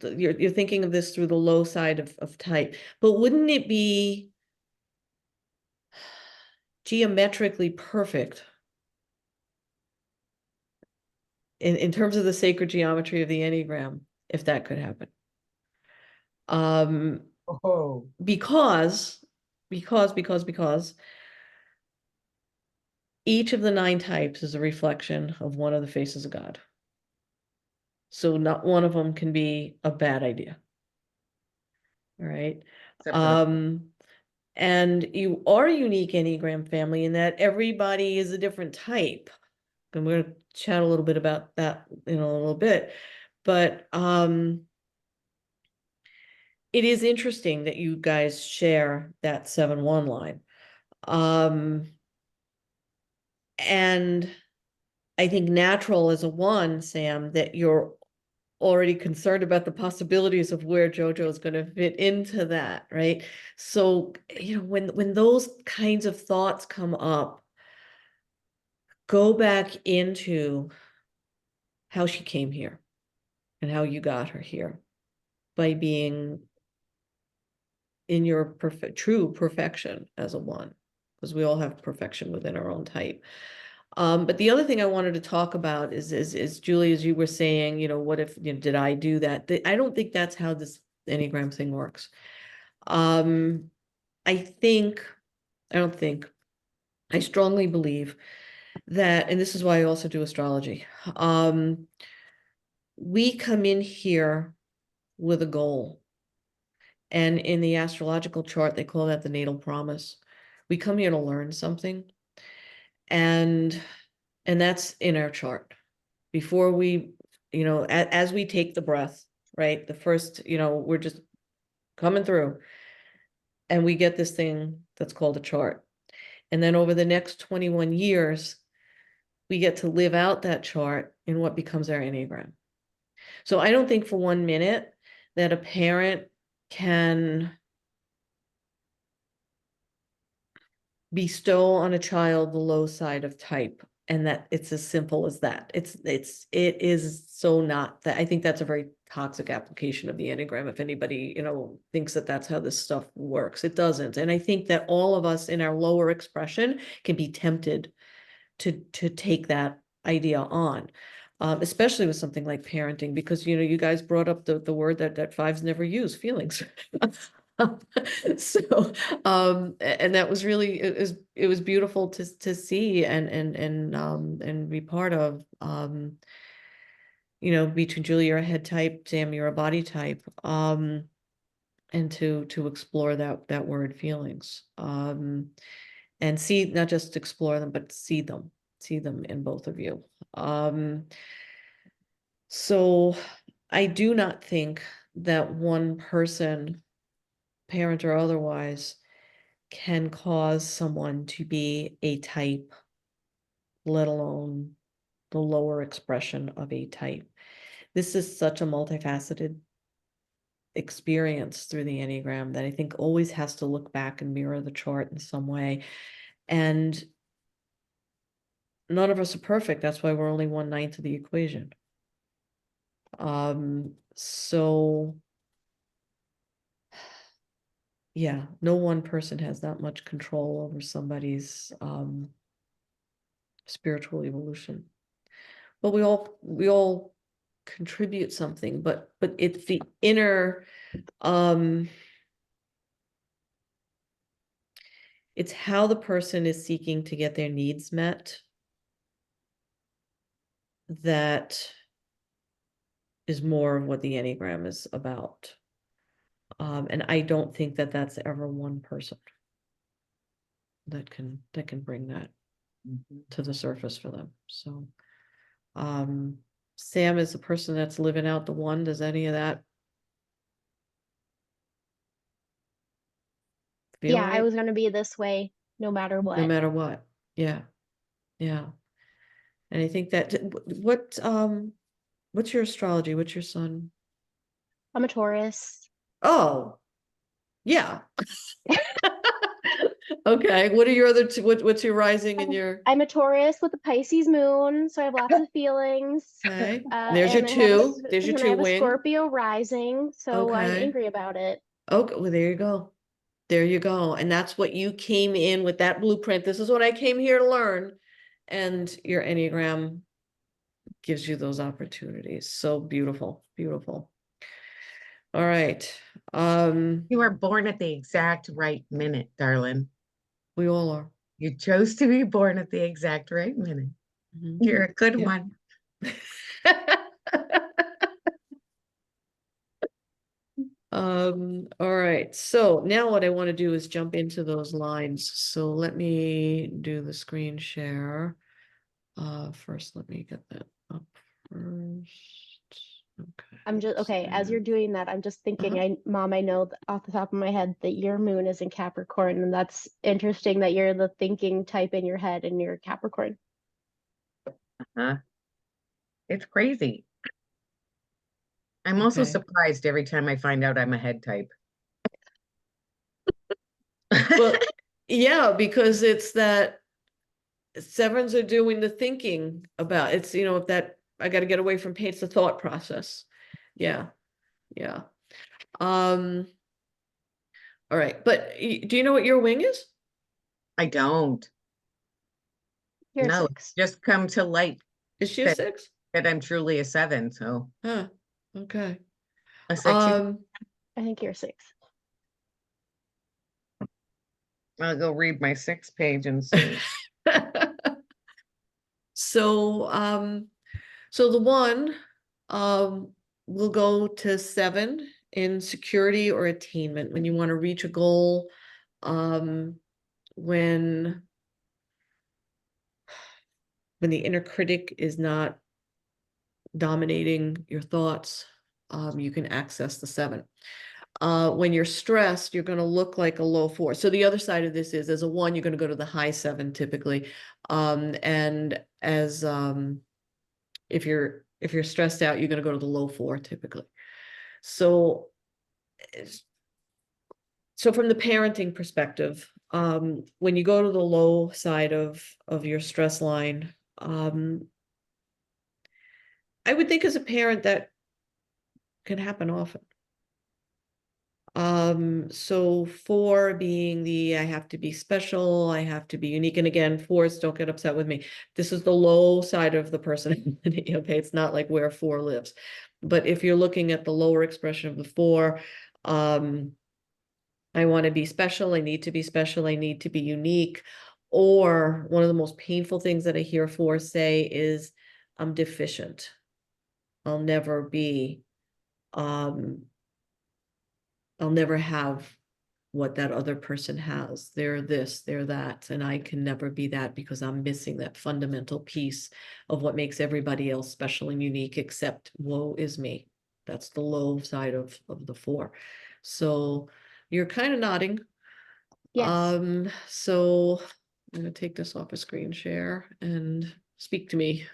you're thinking of this through the low side of type, but wouldn't it be geometrically perfect in terms of the sacred geometry of the Enneagram if that could happen? Oh. Because each of the 9 types is a reflection of one of the faces of God. So not one of them can be a bad idea. All right. And you are a unique Enneagram family in that everybody is a different type. And we're going to chat a little bit about that in a little bit. But it is interesting that you guys share that 7-1 line. And I think natural as a 1, Sam, that you're already concerned about the possibilities of where JoJo is going to fit into that, right? So, when those kinds of thoughts come up, go back into how she came here and how you got her here by being in your true perfection as a 1, because we all have perfection within our own type. But the other thing I wanted to talk about is Julie, as you were saying, what if, did I do that? I don't think that's how this Enneagram thing works. I strongly believe that, and this is why I also do astrology. We come in here with a goal. And in the astrological chart, they call that the natal promise. We come here to learn something. And that's in our chart. Before we, as we take the breath, right? The first, we're just coming through and we get this thing that's called a chart. And then over the next 21 years, we get to live out that chart in what becomes our Enneagram. So I don't think for 1 minute that a parent can bestow on a child the low side of type, and that it's as simple as that. It is so not that. I think that's a very toxic application of the Enneagram. If anybody, thinks that that's how this stuff works, it doesn't. And I think that all of us in our lower expression can be tempted to take that idea on. Especially with something like parenting, because you guys brought up the word that fives never use, feelings. So and that was really, it was beautiful to see and be part of. Between Julie, you're a head type, Sam, you're a body type, and to explore that word feelings, and see, not just explore them, but see them in both of you. So I do not think that one person, parent or otherwise, can cause someone to be a type, let alone the lower expression of a type. This is such a multifaceted experience through the Enneagram that I think always has to look back and mirror the chart in some way. And none of us are perfect. That's why we're only 1/9 of the equation. So yeah, no one person has that much control over somebody's spiritual evolution. But we all contribute something, but it's the inner, it's how the person is seeking to get their needs met that is more of what the Enneagram is about. And I don't think that that's ever one person that can bring that to the surface for them. So Sam is the person that's living out the one. Does any of that feel Yeah, I right? was gonna be this way no matter No what. matter what. Yeah. Yeah. And I think that what's your astrology? What's your sun? I'm a Taurus. Oh, yeah. Okay. What are your other two? What's your rising and your I'm a Taurus with a Pisces moon, so I have lots of feelings. okay? There's your And two. There's your and I two have a wing. Scorpio rising, so I'm Okay. angry about it. Okay, well, there you go. There you go. And that's what you came in with, that blueprint. This is what I came here to learn. And your Enneagram gives you those opportunities. So beautiful, beautiful. All right. You were born at the exact right minute, darling. We all are. You chose to be born at the exact right minute. Mhm. You're a good Yeah. one. All right. So now what I want to do is jump into those lines. So let me do the screen share. First, let me get that up first. Okay. I'm just okay. As you're Save. doing that, I'm just thinking. Uh-huh. Mom, I know off the top of my head that your moon is in Capricorn, and that's interesting that you're the thinking type in your head and you're Capricorn. Huh? It's crazy. I'm also Okay. surprised every time I find out I'm a head type. Well, yeah, because it's that sevens are doing the thinking about it's, if that I got to get away from pain, it's the thought process. Yeah. Yeah. All right. But do you know what your wing is? I don't. You're a No, 6. just come to light Is she a that, 6? that I'm truly a 7. So Huh. Okay. a 6, I think you're a 6. I'll go read my 6 page and see. So so the one will go to 7 in security or attainment, when you want to reach a goal, when the inner critic is not dominating your thoughts, you can access the 7. When you're stressed, you're going to look like a low 4. So the other side of this is, as a 1, you're going to go to the high 7 typically. And as if you're stressed out, you're going to go to the low 4 typically. So from the parenting perspective, when you go to the low side of your stress line, I would think as a parent that can happen often. So 4 being the, I have to be special, I have to be unique. And again, 4s, don't get upset with me. This is the low side of the personality. Okay. It's not like where 4 lives. But if you're looking at the lower expression of the 4, I want to be special. I need to be special. I need to be unique. Or one of the most painful things that I hear 4 say is, I'm deficient. I'll never be, I'll never have what that other person has. They're this, they're that, and I can never be that because I'm missing that fundamental piece of what makes everybody else special and unique, except woe is me. That's the low side of the 4. So you're kind of nodding. Yes. So I'm going to take this off a screen share and speak to me.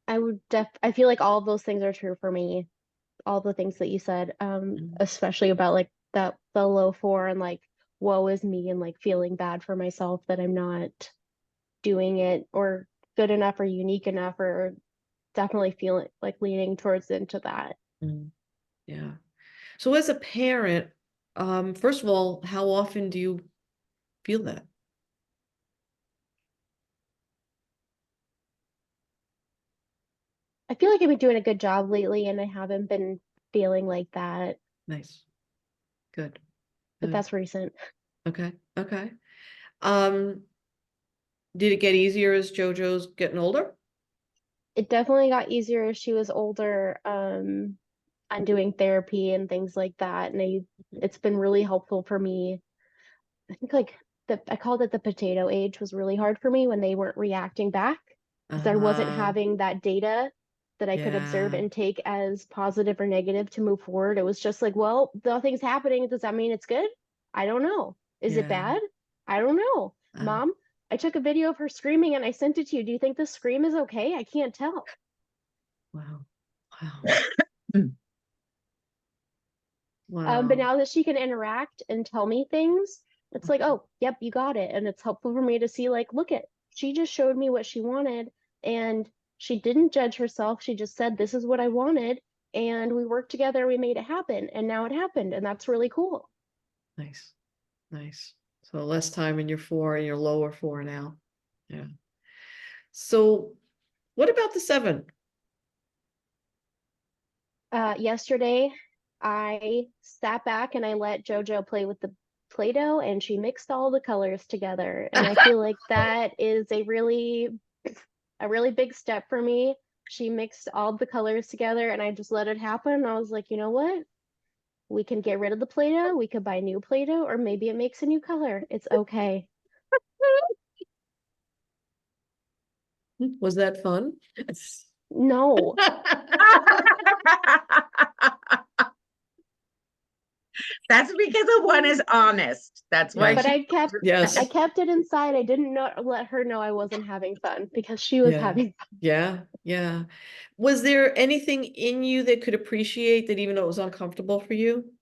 I feel like all of those things are true for me. All the things that you said, especially about like the low 4 and like woe is me and like feeling bad for myself that I'm not doing it or good enough or unique enough, or definitely feeling like leaning towards into that. Yeah. So as a parent, first of all, how often do you feel that? I feel like I've been doing a good job lately and I haven't been feeling like that, Nice. Good. but Good. that's recent. Okay. Okay. Did it get easier as JoJo's getting older? It definitely got easier as she was older. I'm doing therapy and things like that, and it's been really helpful for me. I think like I called it the potato age was really hard for me when they weren't reacting back because I wasn't having that data that I could observe Yeah. and take as positive or negative to move forward. It was just like, well, nothing's happening. Does that mean it's good? I don't know. Is it Yeah. bad? I don't know. Mom, I took a video of her screaming and I sent it to you. Do you think the scream is okay? I can't tell. Wow. Wow. Wow. But now that she can interact and tell me things, it's like, oh, yep, you got it. And it's helpful for me to see, like, look at, she just showed me what she wanted and she didn't judge herself. She just said, this is what I wanted. And we worked together, we made it happen. And now it happened. And that's really cool. Nice. Nice. So less time in your 4 and your lower 4 now. Yeah. So what about the 7? Yesterday, I sat back and I let JoJo play with the Play-Doh and she mixed all the colors together. And I feel like that is a really big step for me. She mixed all the colors together and I just let it happen. And I was like, you know what? We can get rid of the Play-Doh. We could buy new Play-Doh, or maybe it makes a new color. It's okay. Was that fun? No. That's because a 1 is honest. That's why. Yeah. But Yes. I kept it inside. I didn't let her know I wasn't having fun because she was Yeah. having fun. Yeah. Yeah. Was there anything in you that could appreciate that, even though it was uncomfortable for you,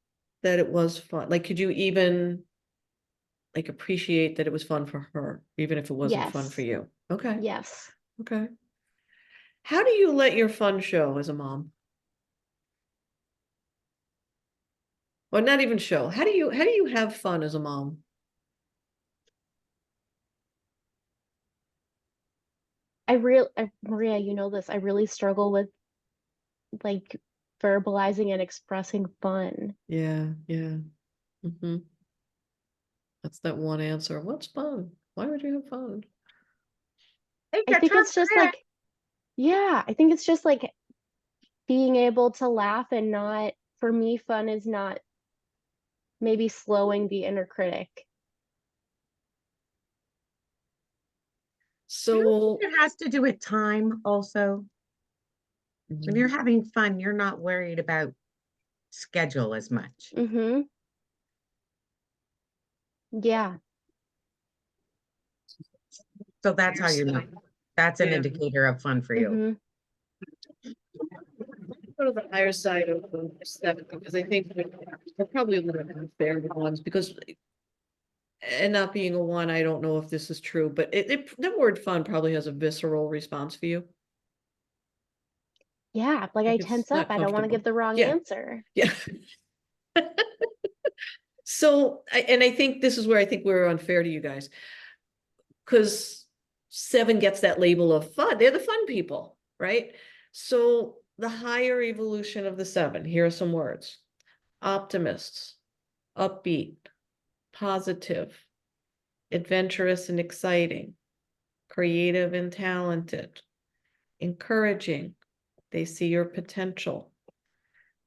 that it was fun? Like, could you even like appreciate that it was fun for her, even if it wasn't fun for Yes. you? Okay. Yes. Okay. How do you let your fun show as a mom? Or not even show. How do you have fun as a mom? Maria, you know this. I really struggle with like verbalizing and expressing fun. Yeah, yeah. That's that one answer. What's fun? Why would you have fun? Take I a think turn it's just for it. like, yeah, I think it's just like being able to laugh and not, for me, fun is not maybe slowing the inner critic. So It has to do with time also. When you're having fun, you're not worried about schedule as much. Mm-hmm. Yeah. So that's how you know. That's an Yeah. indicator of fun for you. Mm-hmm. Go to the higher side of the seven, because I think we're probably a little bit unfair with ones, because and not being a one, I don't know if this is true, but the word fun probably has a visceral response for you. Yeah, like I Like, it's tense up. not I don't want to comfortable. give the wrong Yeah. answer. Yeah. So, and I think this is where I think we're unfair to you guys, because seven gets that label of fun. They're the fun people, right? So the higher evolution of the seven, here are some words: optimists, upbeat, positive, adventurous and exciting, creative and talented, encouraging. They see your potential.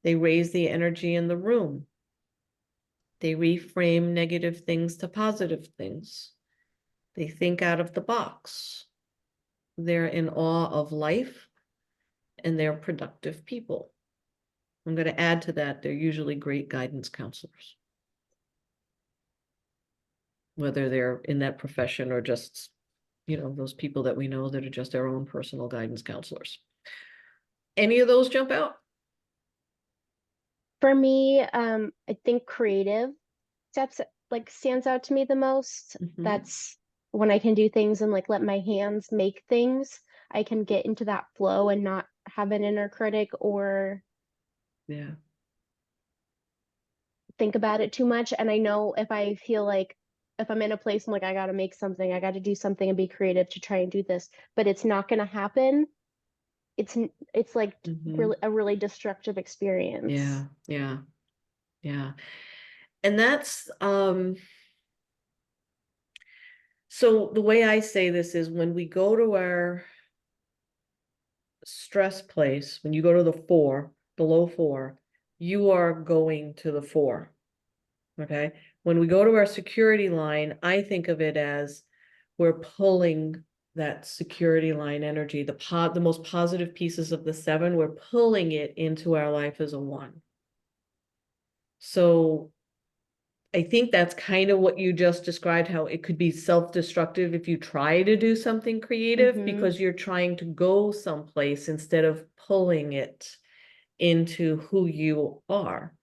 They raise the energy in the room. They reframe negative things to positive things. They think out of the box. They're in awe of life, and they're productive people. I'm going to add to that, they're usually great guidance counselors, whether they're in that profession or just, those people that we know that are just our own personal guidance counselors. Any of those jump out? For me, I think creative stands out to me the most. Mhm. That's when I can do things and like let my hands make things. I can get into that flow and not have an inner critic or Yeah. think about it too much. And I know if I feel like if I'm in a place I'm like I gotta make something, I gotta do something and be creative to try and do this, but it's not gonna happen. It's like Mhm. really a really destructive experience. Yeah. Yeah. Yeah. And that's so the way I say this is, when we go to our stress place, when you go to the four, the low four, you are going to the four. Okay. When we go to our security line, I think of it as we're pulling that security line energy, the most positive pieces of the seven, we're pulling it into our life as a one. So I think that's kind of what you just described, how it could be self-destructive if you try to do something creative, Mhm. because you're trying to go someplace instead of pulling it into who you are.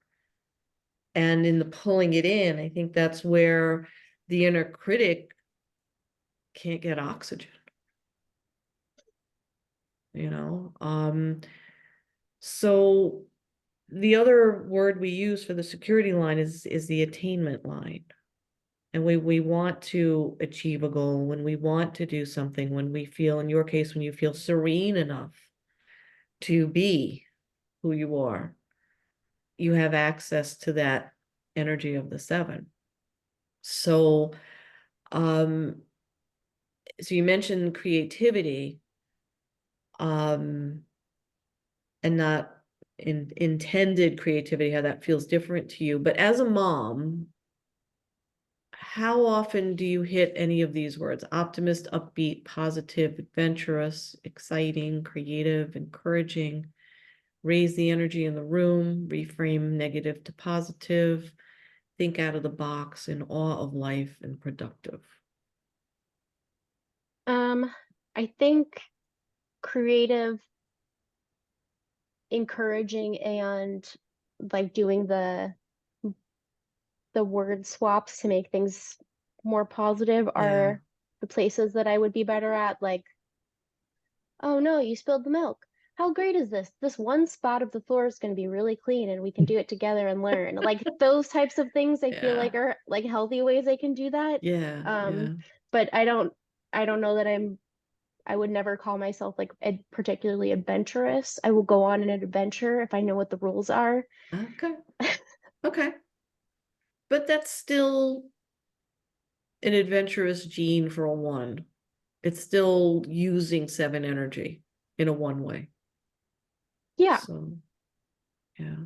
And in the pulling it in, I think that's where the inner critic can't get oxygen, you know? So the other word we use for the security line is the attainment line. And we want to achieve a goal, when we want to do something, when we feel, in your case, when you feel serene enough to be who you are, you have access to that energy of the seven. So, so you mentioned creativity, and not intended creativity, how that feels different to you. But as a mom, how often do you hit any of these words? Optimist, upbeat, positive, adventurous, exciting, creative, encouraging, raise the energy in the room, reframe negative to positive, think out of the box, in awe of life, and productive. I think creative, encouraging, and like doing the word swaps to make things more positive Yeah. are the places that I would be better at. Like, oh no, you spilled the milk. How great is this? This one spot of the floor is going to be really clean and we can do it together and learn. Like those types of things I feel like Yeah. are like healthy ways I can do that. Yeah. Um, Yeah. but I don't know that I would never call myself like particularly adventurous. I will go on an adventure if I know what the rules are. Okay. Okay. But that's still an adventurous gene for a one. It's still using seven energy in a one way. Yeah. So, yeah.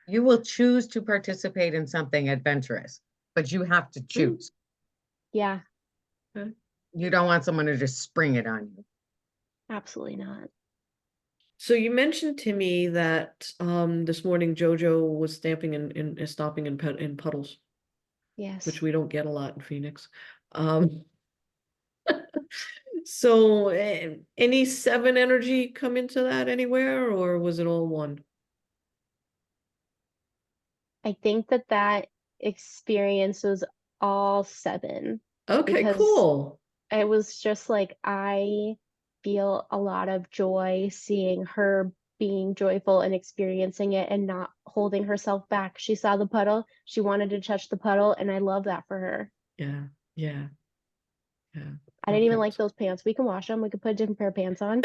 You will choose to participate in something adventurous, but you have to choose. Yeah. You don't want someone to just spring it on you. Absolutely not. So you mentioned to me that this morning JoJo was stamping in stopping in puddles, Yes. which we don't get a lot in Phoenix. So any 7 energy come into that anywhere, or was it all 1? I think that experience was all 7 Okay, because cool. it was just like I feel a lot of joy seeing her being joyful and experiencing it and not holding herself back. She saw the puddle, she wanted to touch the puddle, and I love that for her. Yeah, yeah, yeah. I didn't even like Perfect. those pants. We can wash them. We could put a different pair of pants on.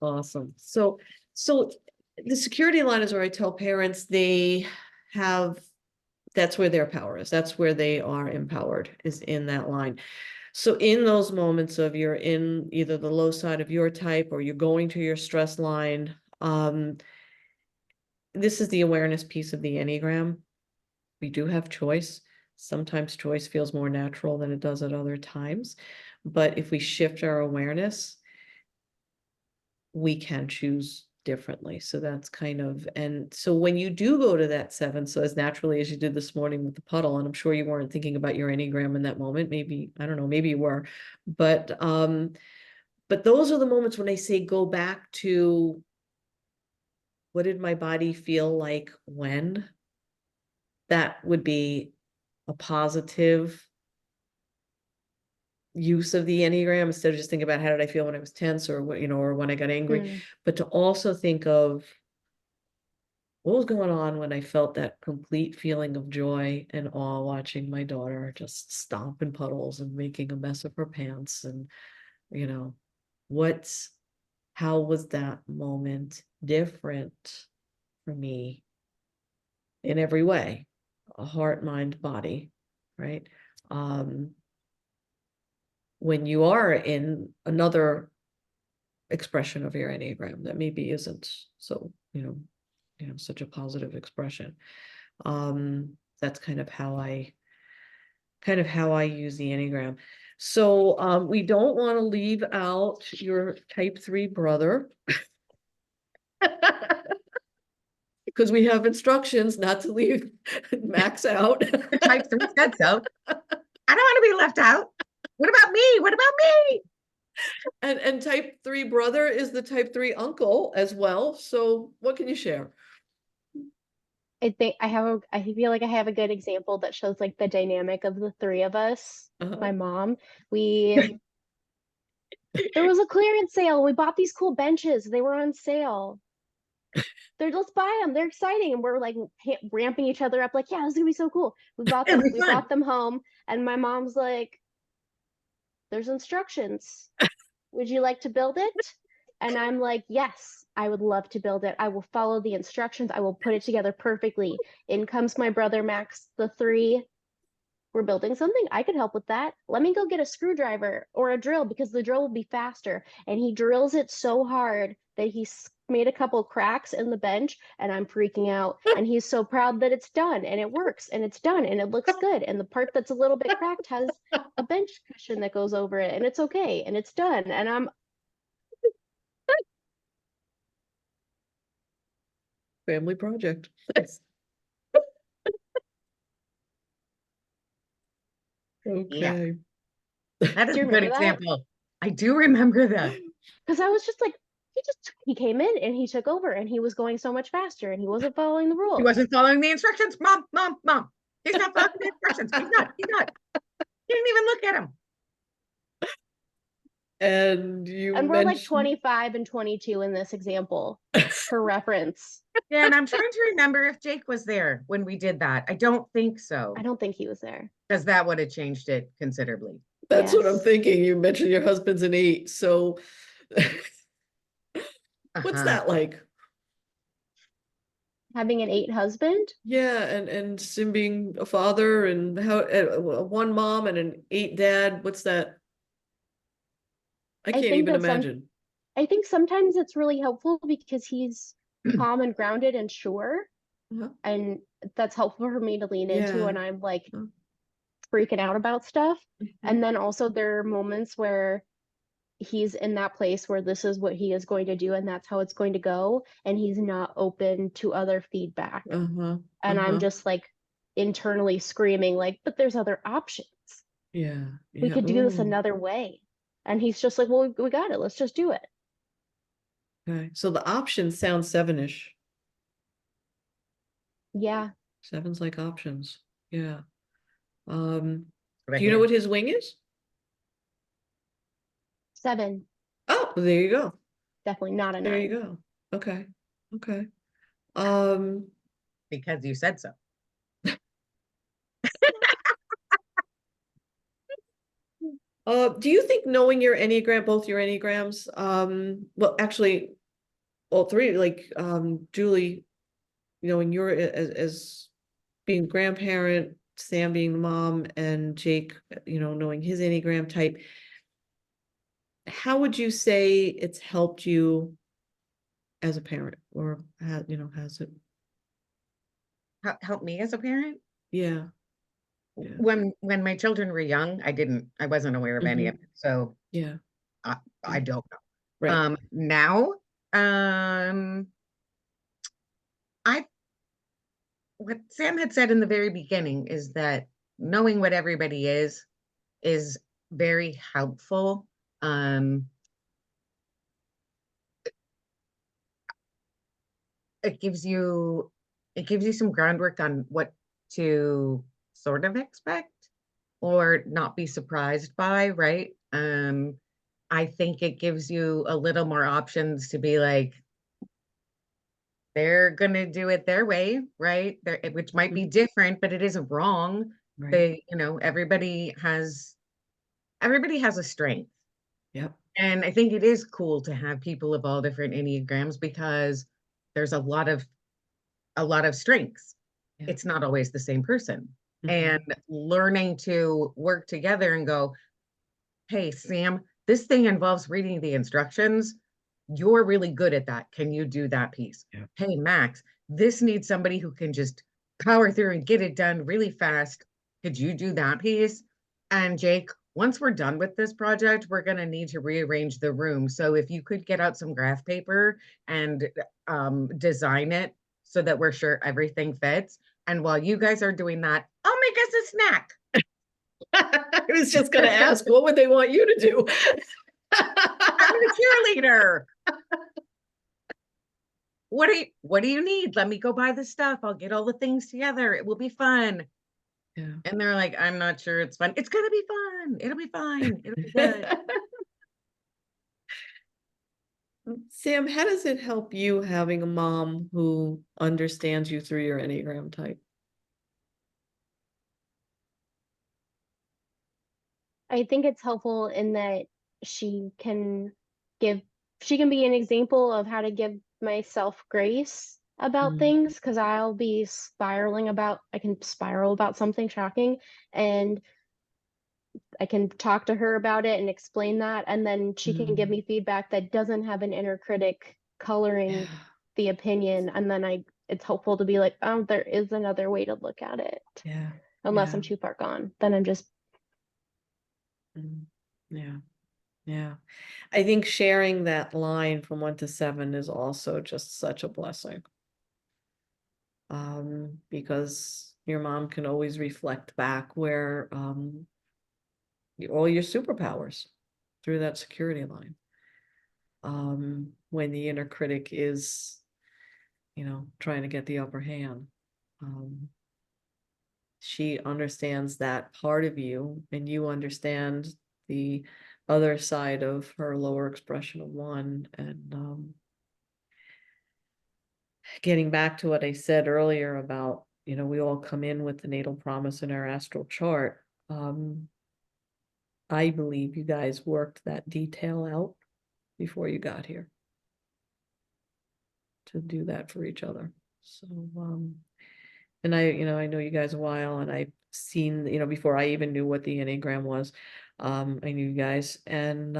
Awesome. So the security line is where I tell parents they have, that's where their power is. That's where they are empowered, is in that line. So in those moments of you're in either the low side of your type or you're going to your stress line, this is the awareness piece of the Enneagram. We do have choice. Sometimes choice feels more natural than it does at other times. But if we shift our awareness, we can choose differently. So that's kind of, and so when you do go to that 7, so as naturally as you did this morning with the puddle, and I'm sure you weren't thinking about your Enneagram in that moment, maybe, I don't know, maybe you were, but those are the moments when I say go back to what did my body feel like when? That would be a positive use of the Enneagram, instead of just thinking about how did I feel when I was tense, or what, or when I got angry, but to also think of what was going on when I felt that complete feeling of joy and awe watching my daughter just stomp in puddles and making a mess of her pants. And, you know, how was that moment different for me in every way? A heart, mind, body, right? When you are in another expression of your Enneagram that maybe isn't so, such a positive expression. That's kind of how I use the Enneagram. So we don't want to leave out your type 3 brother. Because we have instructions not to leave Max out. The type 3 said so. I don't want to be left out. What about me? What about me? And type 3 brother is the type 3 uncle as well. So what can you share? I feel like I have a good example that shows like the dynamic of the 3 of us. My mom, there was a clearance sale. We bought these cool benches. They were on sale. Let's buy them. They're exciting. And we're like ramping each other up like, yeah, this is gonna be so cool. We bought them. We brought them home. And my mom's like, there's instructions. Would you like to build it? And I'm like, yes, I would love to build it. I will follow the instructions. I will put it together perfectly. In comes my brother Max, the 3. We're building something. I could help with that. Let me go get a screwdriver or a drill because the drill will be faster. And he drills it so hard that he's made a couple cracks in the bench, and I'm freaking out. And he's so proud that it's done and it works and it's done and it looks good. And the part that's a little bit cracked has a bench cushion that goes over it, and it's okay and it's done. And I'm Family project. Okay. That is Do a you good remember that? example. I do remember that. Because I was just like, he came in and he took over and he was going so much faster and he wasn't following the He rules. wasn't following the instructions. Mom. He's not following the instructions. He's not. He didn't even look at him. And we're like 25 and 22 in this example for reference. Yeah, and I'm trying to remember if Jake was there when we did that. I don't think so. I don't think he was there. Because that would have changed it considerably. That's what I'm thinking. You mentioned your husband's an 8, so what's that like? Having an 8 husband? Yeah, and him being a father, and how 1 mom and an 8 dad. What's that? I can't even imagine. I think sometimes it's really helpful because he's calm and grounded and sure, Uh-huh. and that's helpful for me to lean into Yeah. when I'm like Uh, freaking out about stuff. mhm. And then also there are moments where he's in that place where this is what he is going to do and that's how it's going to go, and he's not open to other feedback. Uh-huh. And I'm Uh-huh. just like internally screaming like, but there's other options. Yeah. We Yeah. could do this Ooh. another way. And he's just like, well, we got it. Let's just do it. Okay. So the options sound sevenish. Yeah. Seven's like options. Yeah. What I Do you know hear. what his wing is? 7, Oh, there you go. definitely not a There you 9. go. Okay. Okay. Um, Because you said so. do you think knowing your Enneagram, both your Enneagrams, well, actually, all three, like, Julie, knowing your as being grandparent, Sam being the mom, and Jake, knowing his Enneagram type, how would you say it's helped you as a parent, or has it? Help me as a parent. Yeah. Yeah. When my children were young, I wasn't aware of any of it. So Yeah. I, Yeah. I don't know. Right. Now, I what Sam had said in the very beginning is that knowing what everybody is very helpful. It gives you some groundwork on what to sort of expect or not be surprised by, right? I think it gives you a little more options to be like, they're gonna do it their way, right? Which might be different, but it isn't wrong. Right. Everybody has a strength. Yep. And I think it is cool to have people of all different Enneagrams because there's a lot of strengths. Yeah. It's not always the same person. Mhm. And learning to work together and go, hey, Sam, this thing involves reading the instructions. You're really good at that. Can you do that piece? Yeah. Hey, Max, this needs somebody who can just power through and get it done really fast. Could you do that piece? And Jake, once we're done with this project, we're going to need to rearrange the room. So if you could get out some graph paper and design it so that we're sure everything fits. And while you guys are doing that, I'll make us a snack. I was just gonna ask, what would they want you to do? I'm the cheerleader. What do you need? Let me go buy the stuff. I'll get all the things together. It will be fun. Yeah. And they're like, I'm not sure it's fun. It's gonna be fun. It'll be fine. It'll be good. Sam, how does it help you having a mom who understands you through your Enneagram type? I think it's helpful in that she can give she can be an example of how to give myself grace about Mm. things, because I can spiral about something shocking, and I can talk to her about it and explain that, and then she can give Mm. me feedback that doesn't have an inner critic coloring Yeah. the opinion, and then it's helpful to be like, oh, there is another way to look at it. Yeah. Unless Yeah. I'm too far gone, then I'm just Mm. Yeah. Yeah. I think sharing that line from 1 to 7 is also just such a blessing. Because your mom can always reflect back where all your superpowers through that security line. When the inner critic is, trying to get the upper hand. She understands that part of you, and you understand the other side of her lower expression of 1. And getting back to what I said earlier about, we all come in with the natal promise in our astral chart. I believe you guys worked that detail out before you got here to do that for each other. So, and I know you guys a while, and I've seen, before I even knew what the Enneagram was, I knew you guys, and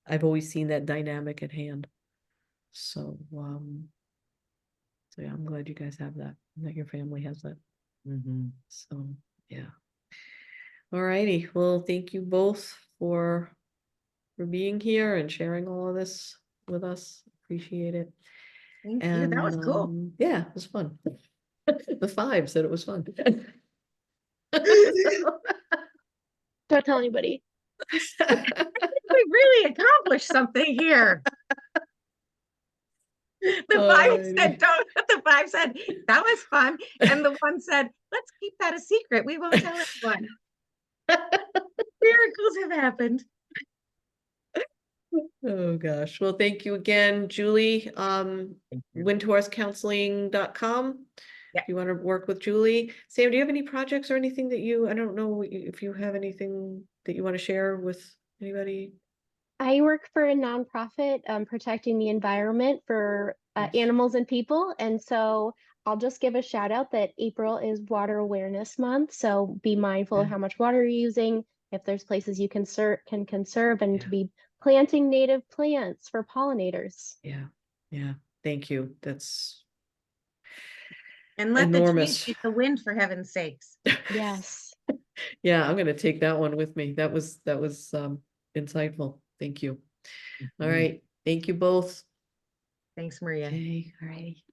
I've always seen that dynamic at hand. So, so yeah, I'm glad you guys have that, and that your family has that. Mhm. So, yeah. All righty. Well, thank you both for being here and sharing all of this with us. Appreciate it. Thank you. And That was cool. yeah, it was fun. The 5 said it was fun. Don't tell anybody. We really accomplished something here. The 5 said, don't, the 5 said, that was fun. And the 1 said, let's keep that a secret. We won't tell anyone. Miracles have happened. Oh gosh. Well, thank you again, Julie. Thank you. windhorsecounseling.com. Yeah. If you want to work with Julie. Sam, do you have any projects or anything that I don't know if you have anything that you want to share with anybody? I work for a nonprofit protecting the environment for Nice. animals and people. And so I'll just give a shout out that April is Water Awareness Month. So be mindful of Yeah. how much water you're using, if there's places you can conserve, and to Yeah. be planting native plants for pollinators. Yeah. Yeah. Thank you. That's And let the trees enormous. get the wind, for heaven's sakes. Yes. Yeah, I'm gonna take that one with me. That was insightful. Thank you. All Mhm. right. Thank you both. Thanks, Maria. Okay, all righty.